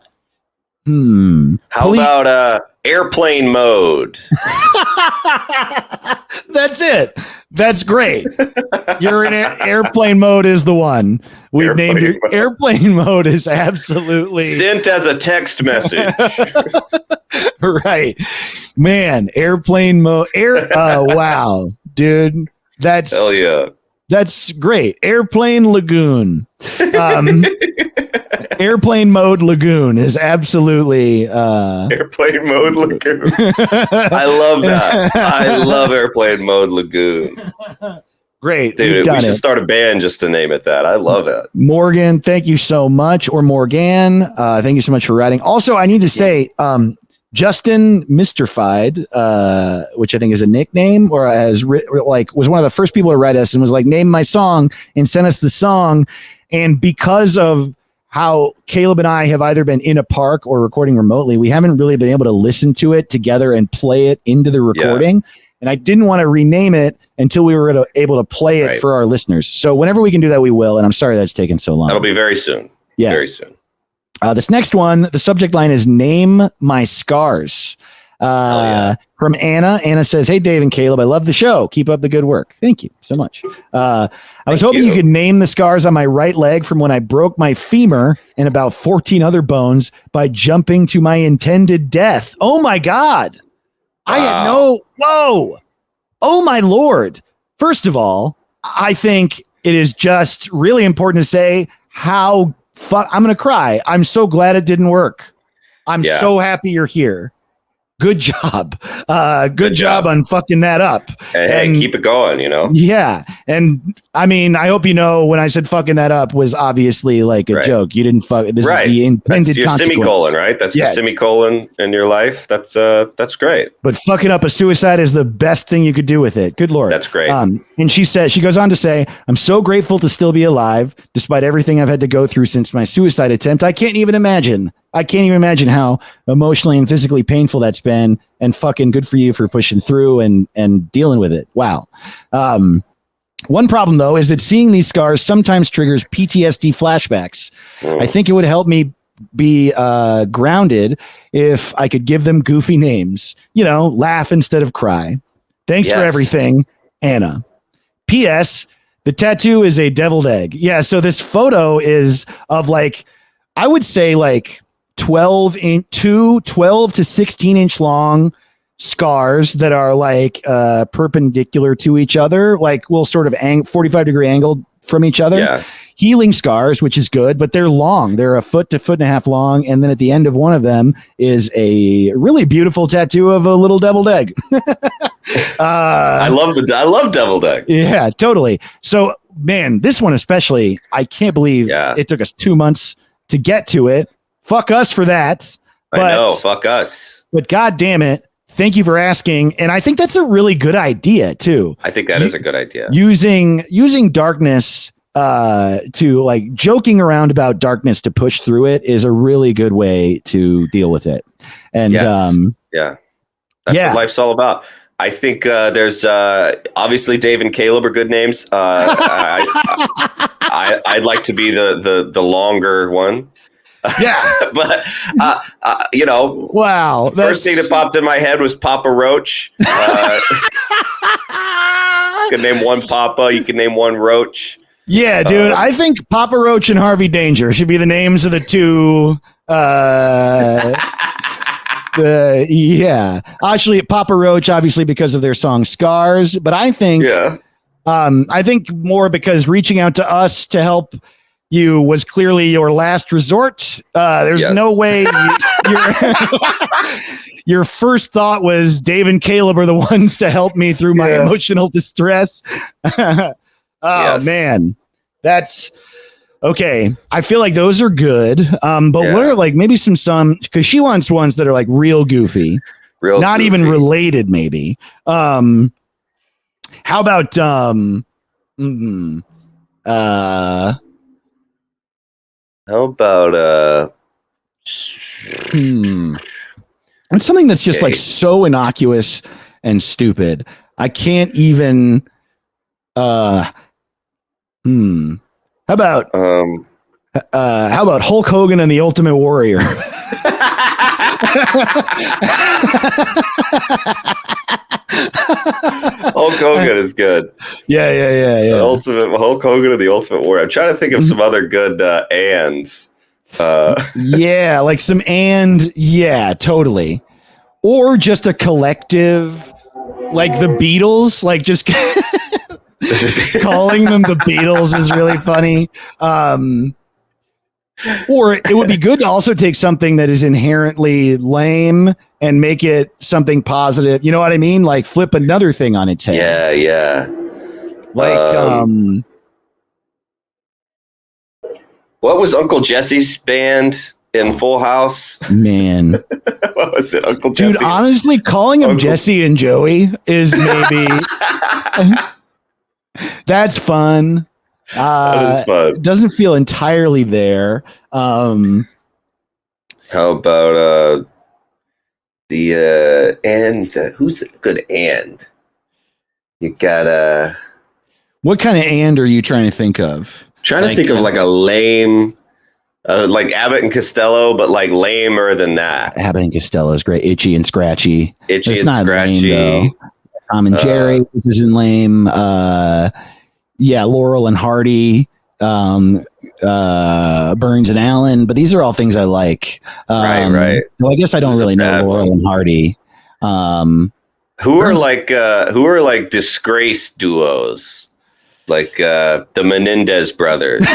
about airplane mode? That's it. That's great. You're in airplane mode is the one. We've named it. Airplane mode is absolutely sent as a text message. Right. Man, airplane mode. Wow, dude. That's hell yeah. That's great. Airplane Lagoon. Airplane mode Lagoon is absolutely airplane mode Lagoon. I love that. I love airplane mode Lagoon. Great. Dude, we should start a band just to name it that. I love it. Morgan, thank you so much. Or Morgan, thank you so much for writing. Also, I need to say, Justin Mystified, which I think is a nickname, or was one of the first people to write us and was like, name my song and sent us the song. And because of how Caleb and I have either been in a park or recording remotely, we haven't really been able to listen to it together and play it into the recording. Yeah. And I didn't want to rename it until we were able to play it for our listeners. So whenever we can do that, we will. And I'm sorry that's taken so long. That'll be very soon. Yeah. Very soon. This next one, the subject line is Name My Scars. From Anna. Anna says, "Hey, Dave and Caleb, I love the show. Keep up the good work." Thank you so much. I was hoping you could name the scars on my right leg from when I broke my femur and about 14 other bones by jumping to my intended death. Oh, my God. Wow. I had whoa. Oh, my Lord. First of all, I think it is just really important to say I'm going to cry. I'm so glad it didn't work. I'm so happy you're here. Good job. Good job on fucking that up. Hey, keep it going, Yeah. And I mean, I hope you know when I said fucking that up was obviously like a joke. You didn't fuck. This is the intended your semicolon, right? That's the semicolon in your life. That's great. But fucking up a suicide is the best thing you could do with it. Good Lord. That's great. And she goes on to say, "I'm so grateful to still be alive, despite everything I've had to go through since my suicide attempt. I can't even imagine how emotionally and physically painful that's been, and fucking good for you for pushing through and dealing with it." Wow. One problem though is that seeing these scars sometimes triggers PTSD flashbacks. I think it would help me be grounded if I could give them goofy names, laugh instead of cry. Thanks for everything, Anna. P.S. The tattoo is a deviled egg. Yeah. So this photo is of I would say 12 to 16 inch long scars that are perpendicular to each other, will sort of 45-degree angle from each other. Yeah. Healing scars, which is good, but they're long. They're a foot to foot and a half long. And then at the end of one of them is a really beautiful tattoo of a little deviled egg. I love deviled egg. Yeah, totally. So man, this one especially, I can't believe it took us 2 months to get to it. Fuck us for that. I know, fuck us. But God damn it. Thank you for asking. And I think that's a really good idea too. I think that is a good idea. Using darkness to joking around about darkness to push through it is a really good way to deal with it. And That's what life's all about. I think there's obviously Dave and Caleb are good names. I'd like to be the longer one. Yeah, but wow. First thing that popped in my head was Papa Roach. You can name one Papa. You can name one Roach. Yeah, dude. I think Papa Roach and Harvey Danger should be the names of the two. Yeah, actually, Papa Roach, obviously because of their song "Scars," but I think more because reaching out to us to help you was clearly your last resort. There's no way your first thought was Dave and Caleb are the ones to help me through my emotional distress. Man, that's okay. I feel like those are good. But what are like maybe some because she wants ones that are like real goofy, not goofy. Even related. Maybe. How about it's something that's just like so innocuous and stupid. I can't even how about Hulk Hogan and the Ultimate Warrior? Hulk Hogan is good. Yeah. Ultimate Hulk Hogan and the Ultimate Warrior. I'm trying to think of some other good ands. Yeah, like some totally. Or just a collective, like the Beatles, like just calling them the Beatles is really funny. Or it would be good to also take something that is inherently lame and make it something positive. You know what I mean? Like flip another thing on its head. Yeah. Like, what was Uncle Jesse's band in Full House? Man. What was it, Uncle Jesse? Dude, honestly, calling him Jesse and Joey is maybe... That's fun. That is fun. Doesn't feel entirely there. How about who's a good and? You got what kind of and are you trying to think of? Trying to think of like a lame, like Abbott and Costello, but like lamer than that. Abbott and Costello is great. Itchy and Scratchy. Itchy and Scratchy. Lame, Tom and Jerry isn't lame. Laurel and Hardy. Burns and Allen, but these are all things I like. Right. Well, I guess I don't really know Laurel and Hardy. Who are like disgraced duos, like the Menendez brothers.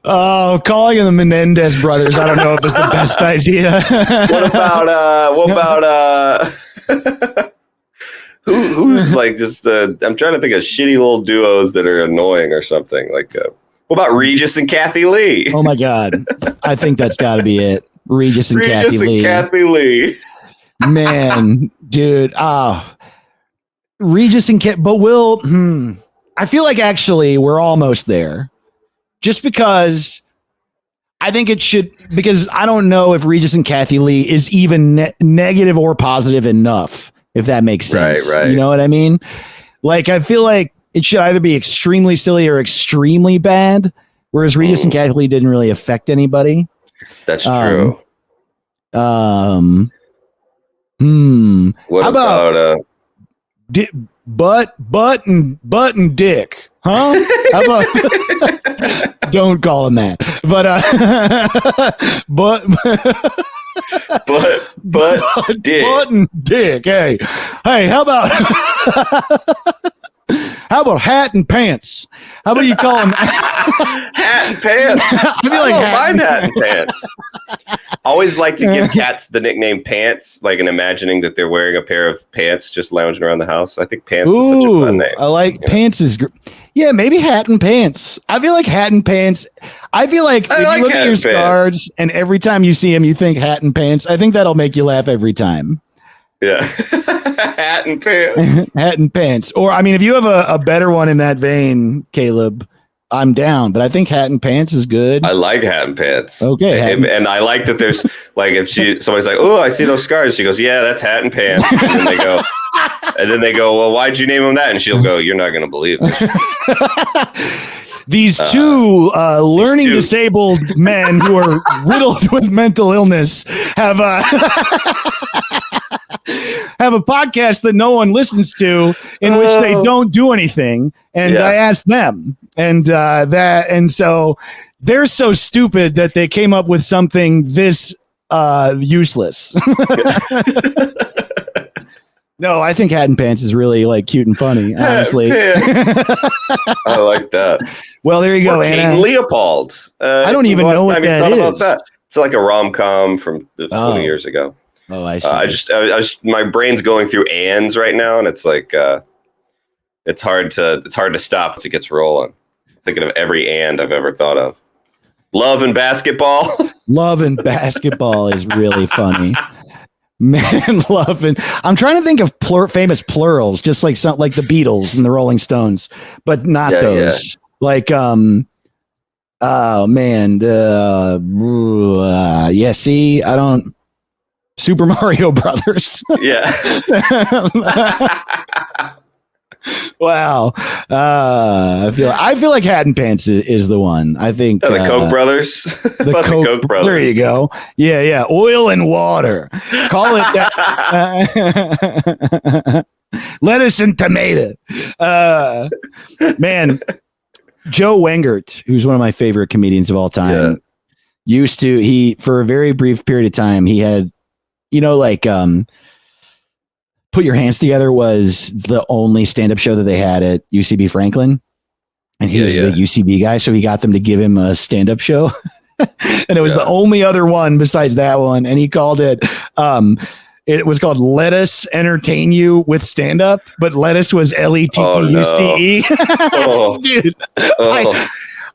Oh, calling them the Menendez brothers. I don't know if it's the best idea. What about who's like just I'm trying to think of shitty little duos that are annoying or something like what about Regis and Kathy Lee? Oh my God. I think that's got to be it. Regis and Kathy Lee. Man, dude. Regis and but I feel like actually we're almost there. Just because I think it should, because I don't know if Regis and Kathy Lee is even negative or positive enough, if that makes sense. Right. You know what I mean? Like, I feel like it should either be extremely silly or extremely bad, whereas Regis and Kathy Lee didn't really affect anybody. That's true. What about butt and dick? Huh? How about don't call him that. But dick. Butt and dick. Hey, how about hat and pants? How about you call him hat and pants? I feel like mind hat and pants. Always like to give cats the nickname Pants, like in imagining that they're wearing a pair of pants just lounging around the house. I think Pants is such a fun name. I like Pants is yeah, maybe Hat and Pants. I feel like Hat and Pants. I feel like if you look at your cards and every time you see him, you think Hat and Pants. I think that'll make you laugh every time. Yeah. Hat and Pants. Hat and Pants. Or, I mean, if you have a better one in that vein, Caleb, I'm down. But I think Hat and Pants is good. I like Hat and Pants. Okay, and I like that there's like if somebody's like, oh, I see those scars. She goes, yeah, that's Hat and Pants. And then they go, well, why'd you name them that? And she'll go, you're not going to believe it. These two learning disabled men who are riddled with mental illness have a podcast that no one listens to, in which they don't do anything. And I asked them, and so they're so stupid that they came up with something this useless. No, I think Hat and Pants is really like cute and funny, honestly. I like that. Well, there you go, Anna. Kate and Leopold. I don't even know what that is. It's like a rom-com from 20 years ago. Oh, I see. I just my brain's going through ands right now, and it's like it's hard to stop once it gets rolling. Thinking of every and I've ever thought of. Love and Basketball. Love and Basketball is really funny. Man, love and I'm trying to think of famous plurals, just like some like the Beatles and the Rolling Stones, but not those. Yeah. Like oh man, see, I don't. Super Mario Brothers. Yeah. Wow. I feel like Hat and Pants is the one. I think the Koch brothers. The Koch brothers. There you go. Yeah. Oil and water. Call it that. Lettuce and tomato. Man, Joe Wengert, who's one of my favorite comedians of all time, used to for a very brief period of time, he had, like Put Your Hands Together was the only stand-up show that they had at UCB Franklin. And he was a big UCB guy, so he got them to give him a stand-up show. And it was the only other one besides that one. And he called it, it was called Let Us Entertain You with Stand-Up, but lettuce was Lettuce. Oh, dude.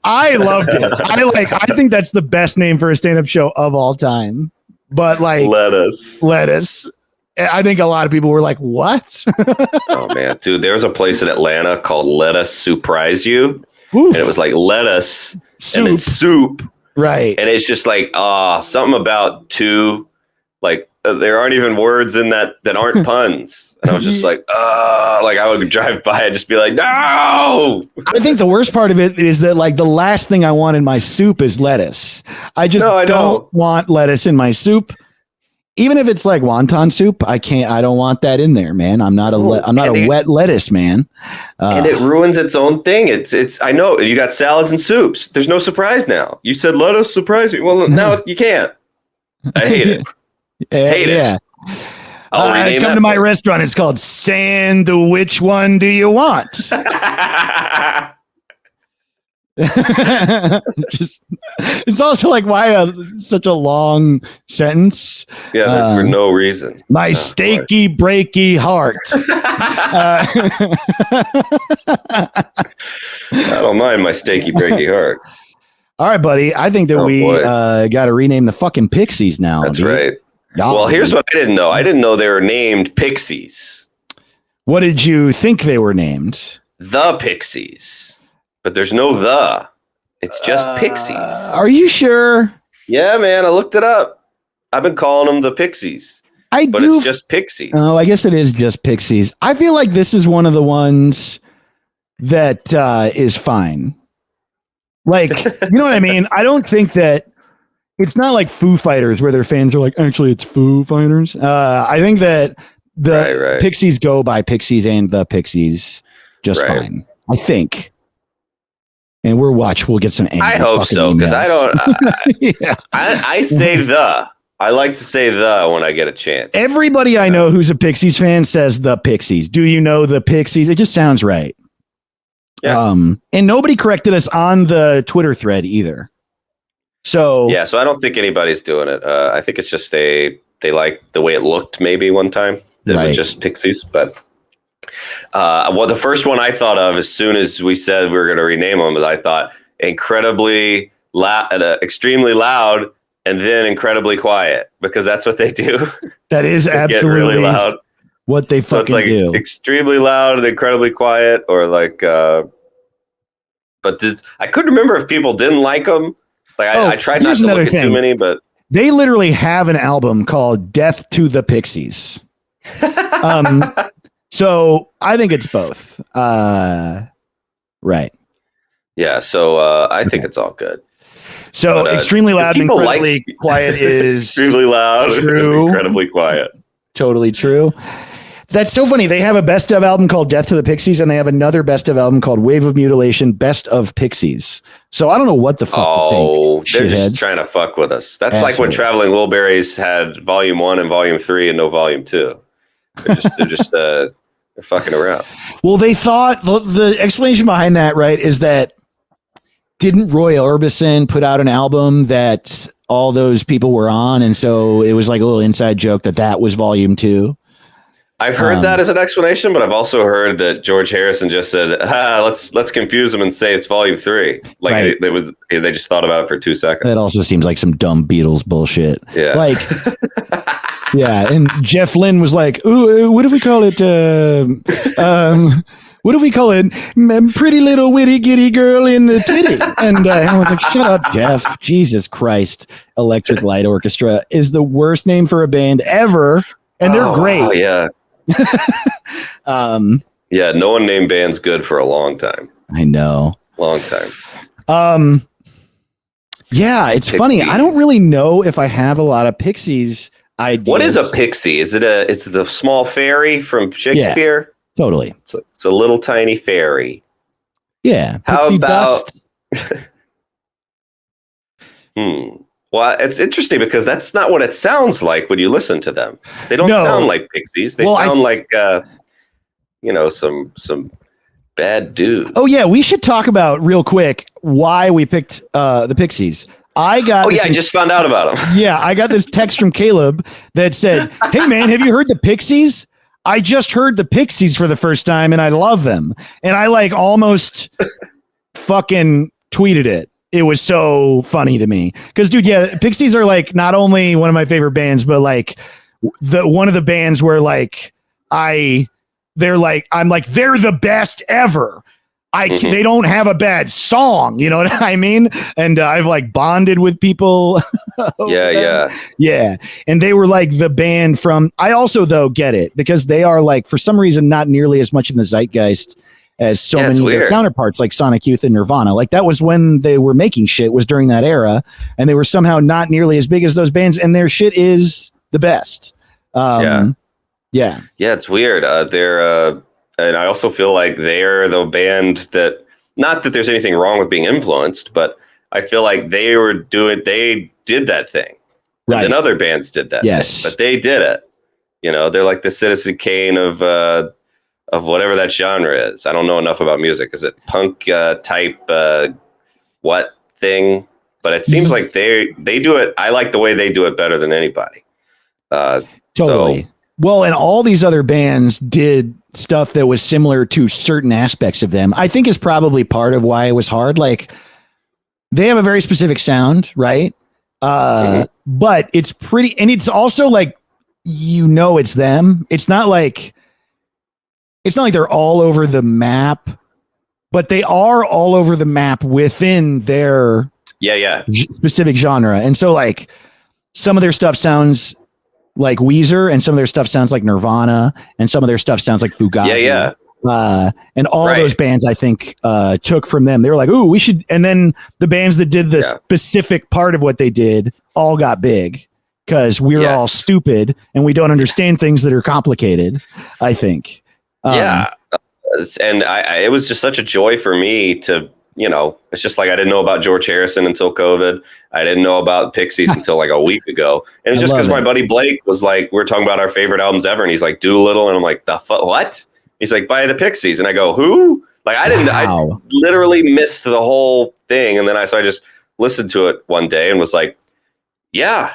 I loved it. I think that's the best name for a stand-up show of all time. But like lettuce. I think a lot of people were like, what? Oh man, dude, there was a place in Atlanta called Let Us Surprise You. Oof. And it was like lettuce and then soup. Right. And it's just like, something about two, like there aren't even words in that aren't puns. And I was just like, like I would drive by and just be like, no. I think the worst part of it is that like the last thing I want in my soup is lettuce. I don't want lettuce in my soup. Even if it's like wonton soup, I don't want that in there, man. I'm not a wet lettuce man. And it ruins its own thing. It's I know you got salads and soups. There's no surprise now. You said let us surprise you. Well, now you can't. I hate it. Hate it. I come to my restaurant. It's called Which One Do You Want? It's also like why such a long sentence? Yeah, for no reason. My steaky breaky heart. I don't mind my steaky breaky heart. All right, buddy. I think that we got to rename the fucking Pixies now. That's right. Well, here's what I didn't know. I didn't know they were named Pixies. What did you think they were named? The Pixies. But there's no the. It's just Pixies. Are you sure? Yeah, man. I looked it up. I've been calling them the Pixies. But it's just Pixies. Oh, I guess it is just Pixies. I feel like this is one of the ones that is fine. Like, you know what I mean? I don't think that it's not like Foo Fighters where their fans are like, actually, it's Foo Fighters. I think that the Pixies go by Pixies and the Pixies just fine. I think. And we'll get some. I hope so, because I don't. I say the. I like to say the when I get a chance. Everybody I know who's a Pixies fan says the Pixies. Do you know the Pixies? It just sounds right. Yeah. And nobody corrected us on the Twitter thread either. So yeah, so I don't think anybody's doing it. I think it's just they like the way it looked maybe one time. That it was just Pixies, but. Well, the first one I thought of as soon as we said we were going to rename them is I thought incredibly loud, extremely loud, and then incredibly quiet because that's what they do. That is absolutely really loud. What they fucking do. Extremely loud and incredibly quiet, or like But I couldn't remember if people didn't like them. Like I tried not to look at too many, but they literally have an album called "Death to the Pixies." So I think it's both. Right. Yeah. So I think it's all good. So extremely loud and incredibly quiet is extremely loud, true. And incredibly quiet. Totally true. That's so funny. They have a best of album called Death to the Pixies, and they have another best of album called Wave of Mutilation, Best of Pixies. So I don't know what the fuck to think. They're just trying to fuck with us. That's like when Traveling Wilburys had Volume 1 and Volume 3 and no Volume 2. They're fucking around. Well, they thought the explanation behind that, right, is that didn't Roy Orbison put out an album that all those people were on, and so it was like a little inside joke that was Volume 2. I've heard that as an explanation, but I've also heard that George Harrison just said, let's confuse them and say it's Volume 3. Like right. They just thought about it for 2 seconds. That also seems like some dumb Beatles bullshit. Yeah. Like, yeah. And Jeff Lynne was like, ooh, what if we call it, what if we call it Pretty Little Witty Giddy Girl in the Titty? And I was like, shut up, Jeff. Jesus Christ. Electric Light Orchestra is the worst name for a band ever. And they're great. Oh, yeah. Yeah, no one named bands good for a long time. I know. Long time. Yeah, it's Pixies. Funny. I don't really know if I have a lot of Pixies ideas. What is a pixie? Is it a small fairy from Shakespeare? Yeah, totally. It's a little tiny fairy. Yeah. How about dust? Well, it's interesting because that's not what it sounds like when you listen to them. They don't sound like Pixies. They sound like, some bad dudes. Oh, yeah. We should talk about real quick why we picked the Pixies. I just found out about them. Yeah, I got this text from Caleb that said, hey, man, have you heard the Pixies? I just heard the Pixies for the first time and I love them. And I almost fucking tweeted it. It was so funny to me because, dude, yeah, Pixies are not only one of my favorite bands, but one of the bands where they're the best ever. They don't have a bad song, you know what I mean? And I've bonded with people. Yeah. And they were the band from. I also though get it because they are for some reason not nearly as much in the zeitgeist as so many of their counterparts like Sonic Youth and Nirvana. That was when they were making shit, was during that era, and they were somehow not nearly as big as those bands, and their shit is the best. Yeah, it's weird. They're and I also feel like they're the band that, not that there's anything wrong with being influenced, but I feel like they did that thing. Right. And other bands did that thing, but they did it. They're like the Citizen Kane of whatever that genre is. I don't know enough about music. Is it punk type what thing? But it seems like they do it. I like the way they do it better than anybody. Totally. Well, and all these other bands did stuff that was similar to certain aspects of them. I think is probably part of why it was hard. They have a very specific sound, right? But it's pretty, and it's also it's them. It's not like they're all over the map, but they are all over the map within their specific genre. And so some of their stuff sounds like Weezer, and some of their stuff sounds like Nirvana, and some of their stuff sounds like Fugazi. And all those bands I think took from them. They were like, ooh, we should. And then the bands that did the specific part of what they did all got big because we're all stupid and we don't understand things that are complicated, I think. And it was just such a joy for me to, it's just I didn't know about George Harrison until COVID. I didn't know about Pixies until a week ago. And it's just because my buddy Blake was we were talking about our favorite albums ever. And he's like, Doolittle. And I'm like, the fuck, what? He's like, by the Pixies. And I go, who? I literally missed the whole thing. And then I just listened to it one day and was like, yeah,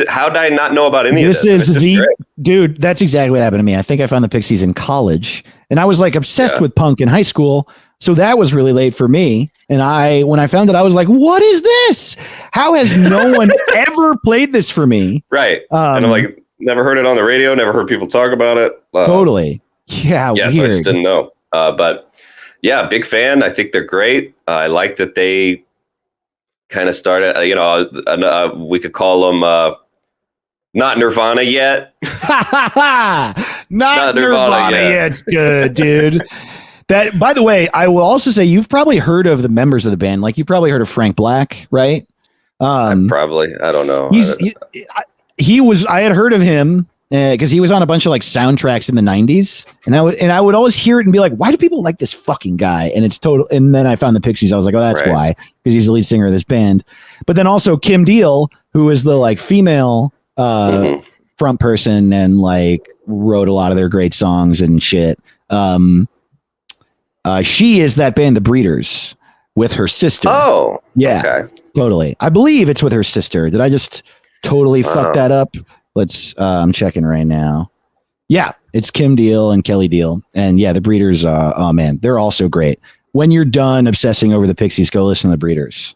how did I not know about any of this? This is dude, that's exactly what happened to me. I think I found the Pixies in college and I was obsessed with punk in high school. So that was really late for me. And when I found it, I was like, what is this? How has no one ever played this for me? Right. And I'm never heard it on the radio, never heard people talk about it. Totally. Yeah. Yeah. Weird. So I just didn't know. But Yeah, big fan. I think they're great. I like that they kind of started. We could call them not Nirvana yet. Not Nirvana yet. It's good, dude. That, by the way, I will also say you've probably heard of the members of the band. Like, you've probably heard of Frank Black, right? I don't know. I had heard of him because he was on a bunch of like soundtracks in the 90s, and I would always hear it and be like, why do people like this fucking guy? And it's total. And then I found the Pixies. I was like, oh, that's why, because he's the lead singer of this band. But then also Kim Deal, who is the like female front person and like wrote a lot of their great songs and shit. She is that band, The Breeders, with her sister. Oh, yeah, okay. Totally. I believe it's with her sister. Did I just totally fuck that up? I'm checking right now. Yeah, it's Kim Deal and Kelly Deal. And yeah, The Breeders, oh man, they're also great. When you're done obsessing over the Pixies, go listen to The Breeders.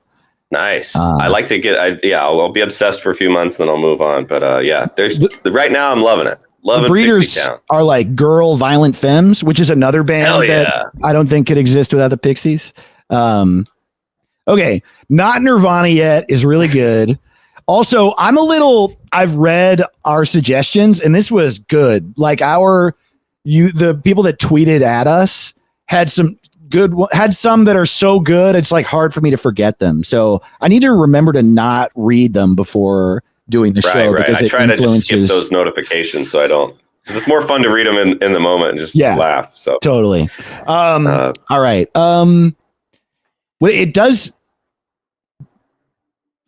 Nice. I like to I'll be obsessed for a few months, then I'll move on. But right now I'm loving it. The Breeders are like girl violent femmes, which is another band that I don't think could exist without the Pixies. Okay, not Nirvana yet is really good. Also, I've read our suggestions and this was good. Like the people that tweeted at us had some that are so good it's like hard for me to forget them. So I need to remember to not read them before doing the show because I try to just skip those notifications so I don't. Because it's more fun to read them in the moment and just laugh. So totally. All right. It does.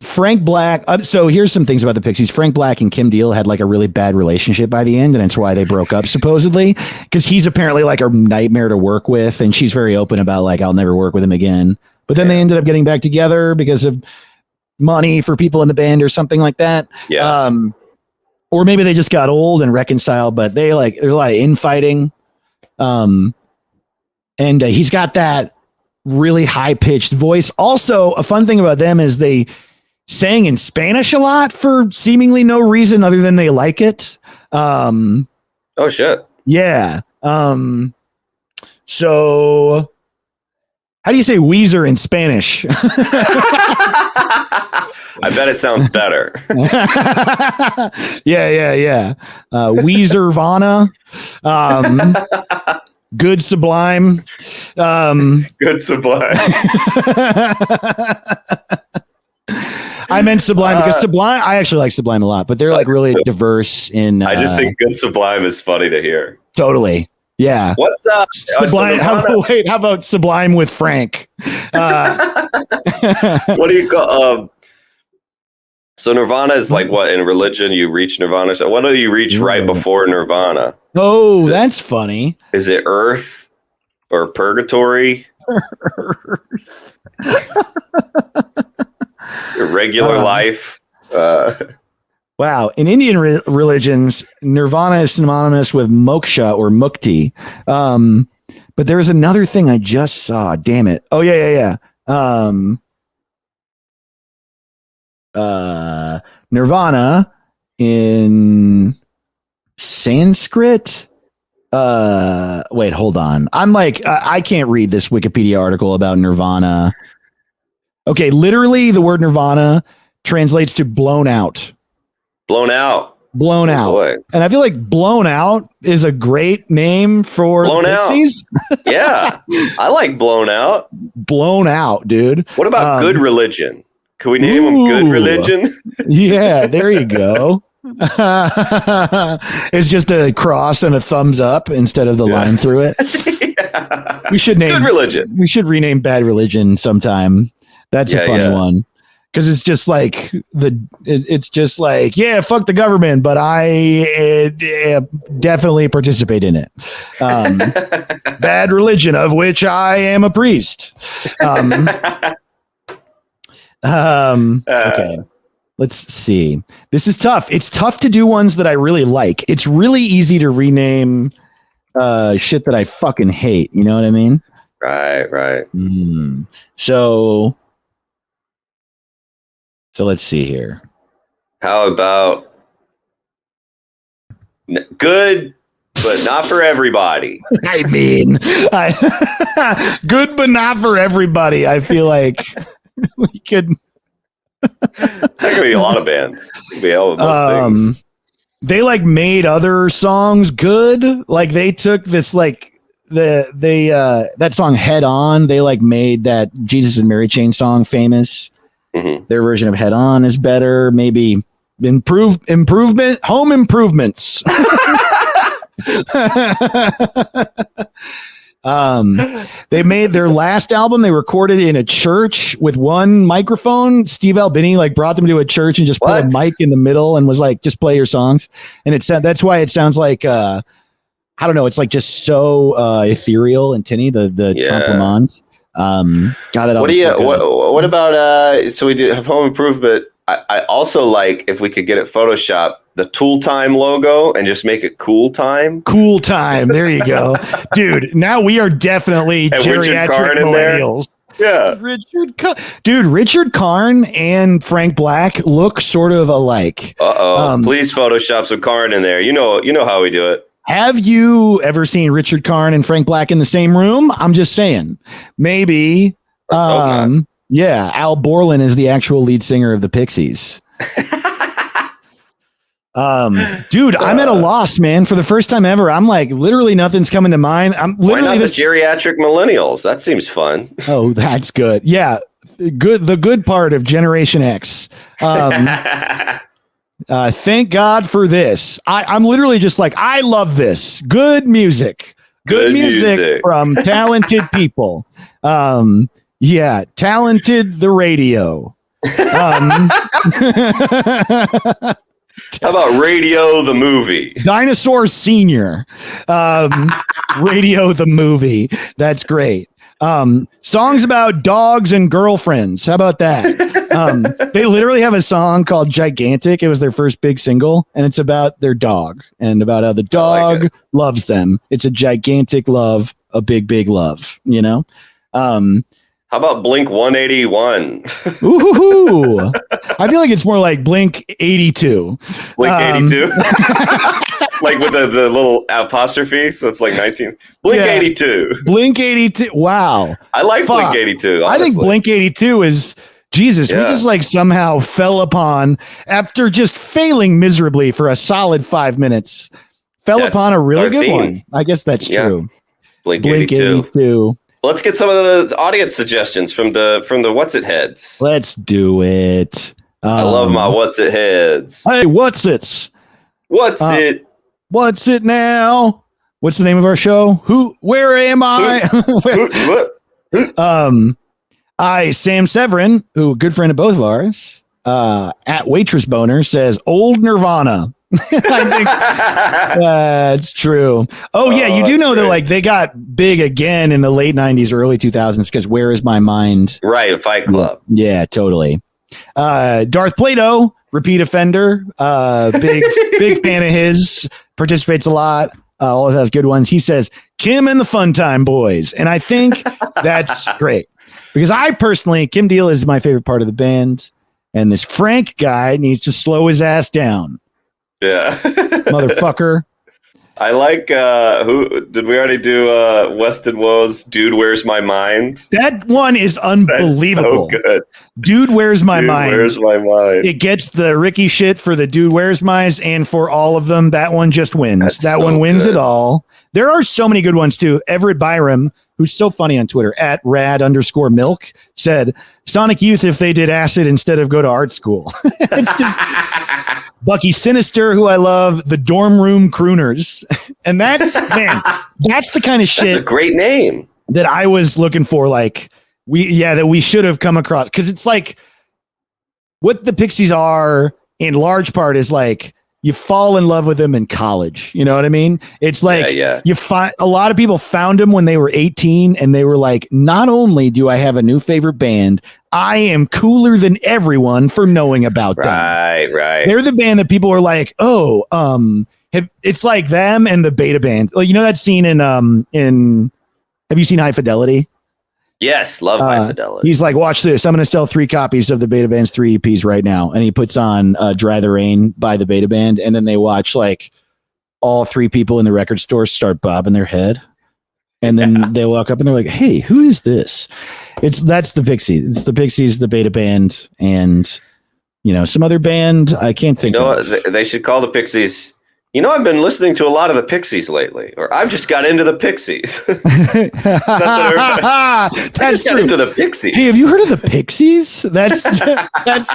Frank Black. So here's some things about the Pixies. Frank Black and Kim Deal had like a really bad relationship by the end, and it's why they broke up supposedly. Because he's apparently like a nightmare to work with, and she's very open about like I'll never work with him again. But then they ended up getting back together because of money for people in the band or something like that. Yeah. Or maybe they just got old and reconciled, but there's a lot of infighting. And he's got that really high pitched voice. Also, a fun thing about them is they sang in Spanish a lot for seemingly no reason other than they like it. Oh shit. Yeah. So how do you say Weezer in Spanish? I bet it sounds better. Yeah. Weezer Vana. Good Sublime. Good Sublime. I meant Sublime because Sublime, I actually like Sublime a lot, but they're like really diverse in. I just think Good Sublime is funny to hear. Totally. Yeah. What's up? Sublime. How about Sublime with Frank? What do you call? So Nirvana is like what in religion you reach Nirvana. So what do you reach right before Nirvana? Oh, that's funny. Is it Earth or Purgatory? Regular life. Wow. In Indian religions, Nirvana is synonymous with moksha or mukti. But there was another thing I just saw. Damn it. Oh, yeah. Nirvana in Sanskrit. Wait, hold on. I'm like, I can't read this Wikipedia article about Nirvana. Okay, literally the word Nirvana translates to blown out. Blown out. Blown out. Boy. And I feel like Blown Out is a great name for Blown the Pixies. Yeah, I like Blown Out. Blown Out, dude. What about Good Religion? Can we name them Good Religion? Yeah, there you go. It's just a cross and a thumbs up instead of the line through it. Yeah. We should name Good Religion. We should rename Bad Religion sometime. That's a funny one. Because it's just like fuck the government, but I definitely participate in it. Bad Religion, of which I am a priest. Okay, let's see. This is tough. It's tough to do ones that I really like. It's really easy to rename shit that I fucking hate. You know what I mean? Right. So let's see here. How about good, but not for everybody? I mean, Good, but not for everybody. I feel like we could. That could be a lot of bands. Could be all of those things. They like made other songs good. Like they took this like that song Head On. They like made that Jesus and Mary Chain song famous. Mm-hmm. Their version of Head On is better. Maybe home improvements. They made their last album. They recorded in a church with one microphone. Steve Albini like brought them to a church and just put a mic in the middle and was like, just play your songs. And that's why it sounds like, I don't know. It's like just so ethereal and tinny, the Trumplemons. What about, so we do have home improvement. I also like if we could get it Photoshop the Tool Time logo and just make it Cool Time. Cool Time. There you go. Dude, now we are definitely geriatric millennials. Yeah. Richard Karn and Frank Black look sort of alike. Please Photoshop some Karn in there. You know how we do it. Have you ever seen Richard Karn and Frank Black in the same room? I'm just saying. Maybe. Yeah, Al Borland is the actual lead singer of the Pixies. Dude, I'm at a loss, man. For the first time ever, I'm like, literally nothing's coming to mind. Why not the geriatric millennials? That seems fun. Oh, that's good. Yeah, good. The good part of Generation X. Thank God for this. I'm literally just like, I love this. Good music. Good music from talented people. Yeah, talented the radio. How about Radio the Movie? Dinosaur Senior. Radio the Movie. That's great. Songs about dogs and girlfriends. How about that? They literally have a song called Gigantic. It was their first big single, and it's about their dog and about how the dog loves them. It's a gigantic love, a big, big love, you know? How about Blink 181? Ooh, I feel like it's more like Blink 82. Blink 82? Like with the little apostrophe, so it's like 19. Blink 82. Blink 82. Wow. I like Blink 82. Honestly. I think Blink 82 is Jesus. Yeah. We just like somehow fell upon, after just failing miserably for a solid 5 minutes, upon a really good one. I guess that's true. Blink 82. Let's get some of the audience suggestions from the What's It Heads. Let's do it. I love my What's It Heads. Hey, What's It? What's it? What's it now? What's the name of our show? Where am I? Sam Severin, who a good friend of both of ours, at Waitress Boner says old Nirvana. I think that's true. Oh yeah, you do know that like they got big again in the late 90s, early 2000s because Where Is My Mind? Right, Fight Club. Yeah, totally. Darth Plato, repeat offender, big fan of his, participates a lot, always has good ones. He says Kim and the Fun Time Boys, and I think that's great because I personally, Kim Deal is my favorite part of the band, and this Frank guy needs to slow his ass down. Yeah. Motherfucker. I like who did we already do Weston Woe's Dude Where's My Mind? That one is unbelievable. That's so good. Dude Where's My Mind? Where's My Mind? It gets the Ricky shit for the Dude Where's Mine, and for all of them, that one just wins. That one wins it all. There are so many good ones too. Everett Byram, who's so funny on Twitter, at @rad_milk, said Sonic Youth if they did acid instead of go to art school. It's just Bucky Sinister, who I love, the Dorm Room Crooners. And that's the kind of shit. That's a great name that I was looking for. Like that we should have come across. Cause it's like what the Pixies are in large part is like, you fall in love with them in college. You know what I mean? It's like you find a lot of people found them when they were 18 and they were like, not only do I have a new favorite band, I am cooler than everyone for knowing about them. Right. They're the band that people are like, it's like them and the Beta Band. Like, you know that scene in have you seen High Fidelity? Yes, love High Fidelity. He's like, watch this. I'm going to sell 3 copies of the Beta Band's 3 EPs right now. And he puts on Dry the Rain by the Beta Band. And then they watch like all 3 people in the record store start bobbing their head. And then they walk up and they're like, "Hey, who is this?" That's the Pixies. It's the Pixies, the beta band, and some other band I can't think of. They should call the Pixies. I've been listening to a lot of the Pixies lately, or I've just got into the Pixies. That's true. Got into the Pixies. Hey, have you heard of the Pixies? That's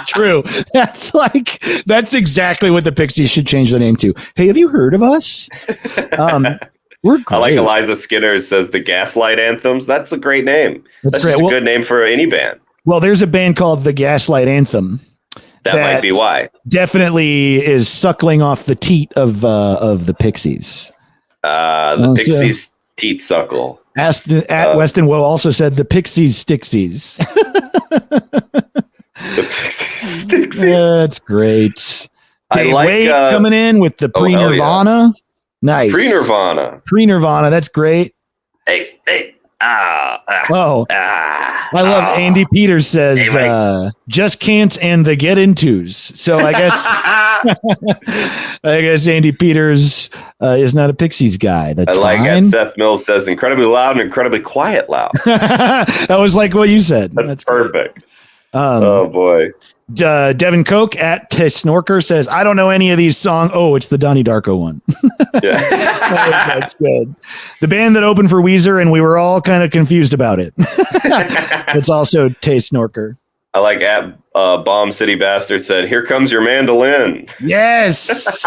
true. That's exactly what the Pixies should change their name to. Hey, have you heard of us? We're great. I like Eliza Skinner says the Gaslight Anthems. That's a great name. That's just a good name for any band. Well, there's a band called the Gaslight Anthem. That might be why. Definitely is suckling off the teat of the Pixies. The Pixies teat suckle. Weston Will also said the Pixies Stixies. The Pixies Stixies. That's great. Dave Wade coming in with the pre-Nirvana. Yeah. Nice. Pre-Nirvana. That's great. Hey. I love Andy Peters says just can't and the get intos. So I guess Andy Peters is not a Pixies guy. That's fine. Seth Mills says incredibly loud and incredibly quiet loud. That was like what you said. That's perfect. Oh boy. Devin Koch at Snorker says, I don't know any of these songs. Oh, it's the Donnie Darko one. Yeah. That's good. The band that opened for Weezer, and we were all kind of confused about it. It's also Snorker. I like at Bomb City Bastard said, here comes your mandolin. Yes.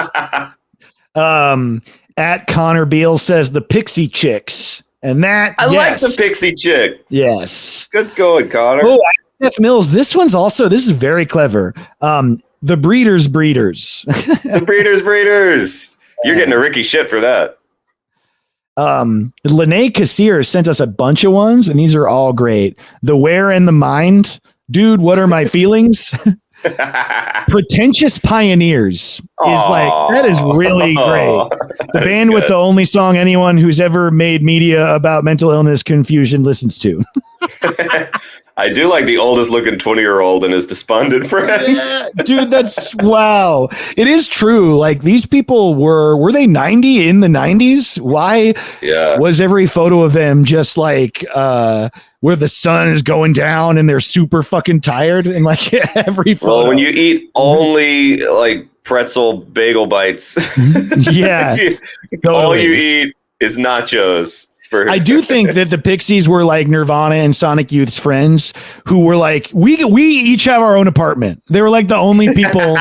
At Connor Beal says the Pixie Chicks. And that I like the Pixie Chicks. Yes. Good going, Connor. Oh, Seth Mills, this is very clever. The Breeders. The Breeders. You're getting a Ricky shit for that. Lene Kassir sent us a bunch of ones, and these are all great. The Where and the Mind. Dude, what are my feelings? Pretentious Pioneers that is really great. The band with the only song anyone who's ever made media about mental illness confusion listens to. I do like the oldest looking 20-year-old and his despondent friends. Yeah, dude, that's wow. It is true. Like these people were they 90 in the 90s? Why was every photo of them just like where the sun is going down and they're super fucking tired and like every photo. Well, when you eat only like pretzel bagel bites, yeah, all you eat is nachos. I do think that the Pixies were like Nirvana and Sonic Youth's friends who were like, we each have our own apartment. They were like the only people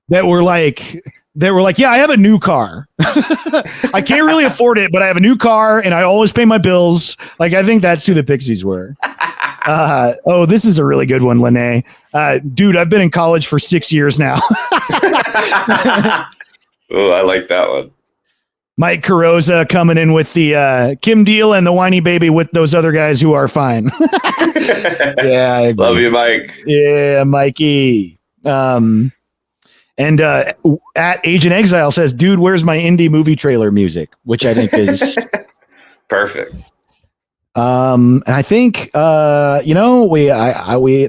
that were like, yeah, I have a new car. I can't really afford it, but I have a new car and I always pay my bills. Like, I think that's who the Pixies were. This is a really good one, Lene. Dude, I've been in college for 6 years now. Oh, I like that one. Mike Carosa coming in with the Kim Deal and the Whiny Baby with those other guys who are fine. Yeah, I love you, Mike. Yeah, Mikey. And at Agent Exile says, "Dude, where's my indie movie trailer music?" Which I think is perfect. And I think we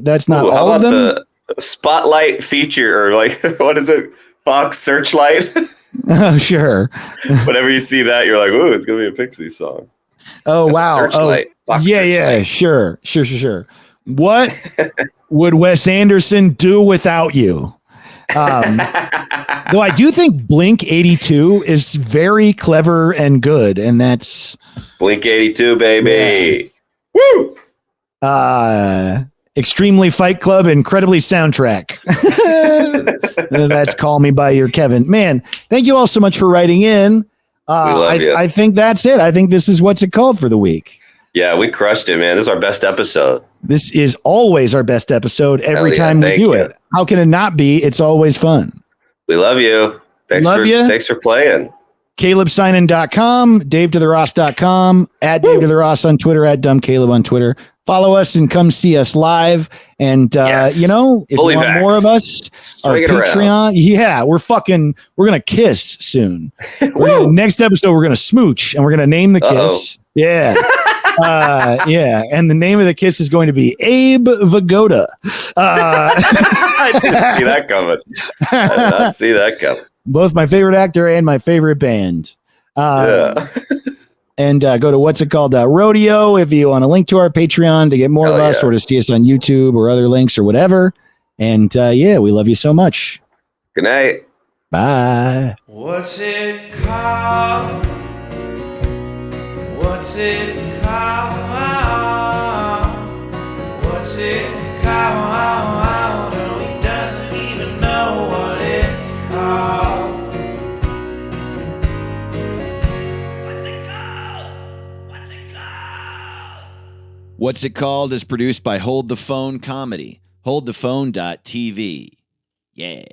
that's not all of them. The Spotlight feature or like what is it? Fox Searchlight. Oh, sure. Whenever you see that, you're like, "Ooh, it's gonna be a Pixies song." Oh, wow. Searchlight. Yeah. Sure. What would Wes Anderson do without you? Though I do think Blink 82 is very clever and good, and that's Blink 82, baby. Yeah. Woo! Extremely Fight Club, incredibly soundtrack. That's Call Me by Your Kevin. Man, thank you all so much for writing in. I think that's it. I think this is what's it called for the week. Yeah, we crushed it, man. This is our best episode. This is always our best episode every time we do it. How can it not be? It's always fun. We love you. Thanks for playing. CalebSignin.com, DaveToTheRoss.com, at Dave to the Ross on Twitter, at DumbCaleb on Twitter. Follow us and come see us live. And, if you want more of us, our Patreon, we're going to kiss soon. Next episode, we're going to smooch and we're going to name the kiss. Yeah. And the name of the kiss is going to be Abe Vigoda. I didn't see that coming. I did not see that coming. Both my favorite actor and my favorite band. And go to what's it called? Rodeo if you want to link to our Patreon to get more of us or to see us on YouTube or other links or whatever. And yeah, we love you so much. Good night. Bye. What's it called? What's it called? What's it called? Oh, he doesn't even know what it's called. What's it called? What's it called? What's It Called is produced by Hold the Phone Comedy. HoldThePhone.tv. Yeah.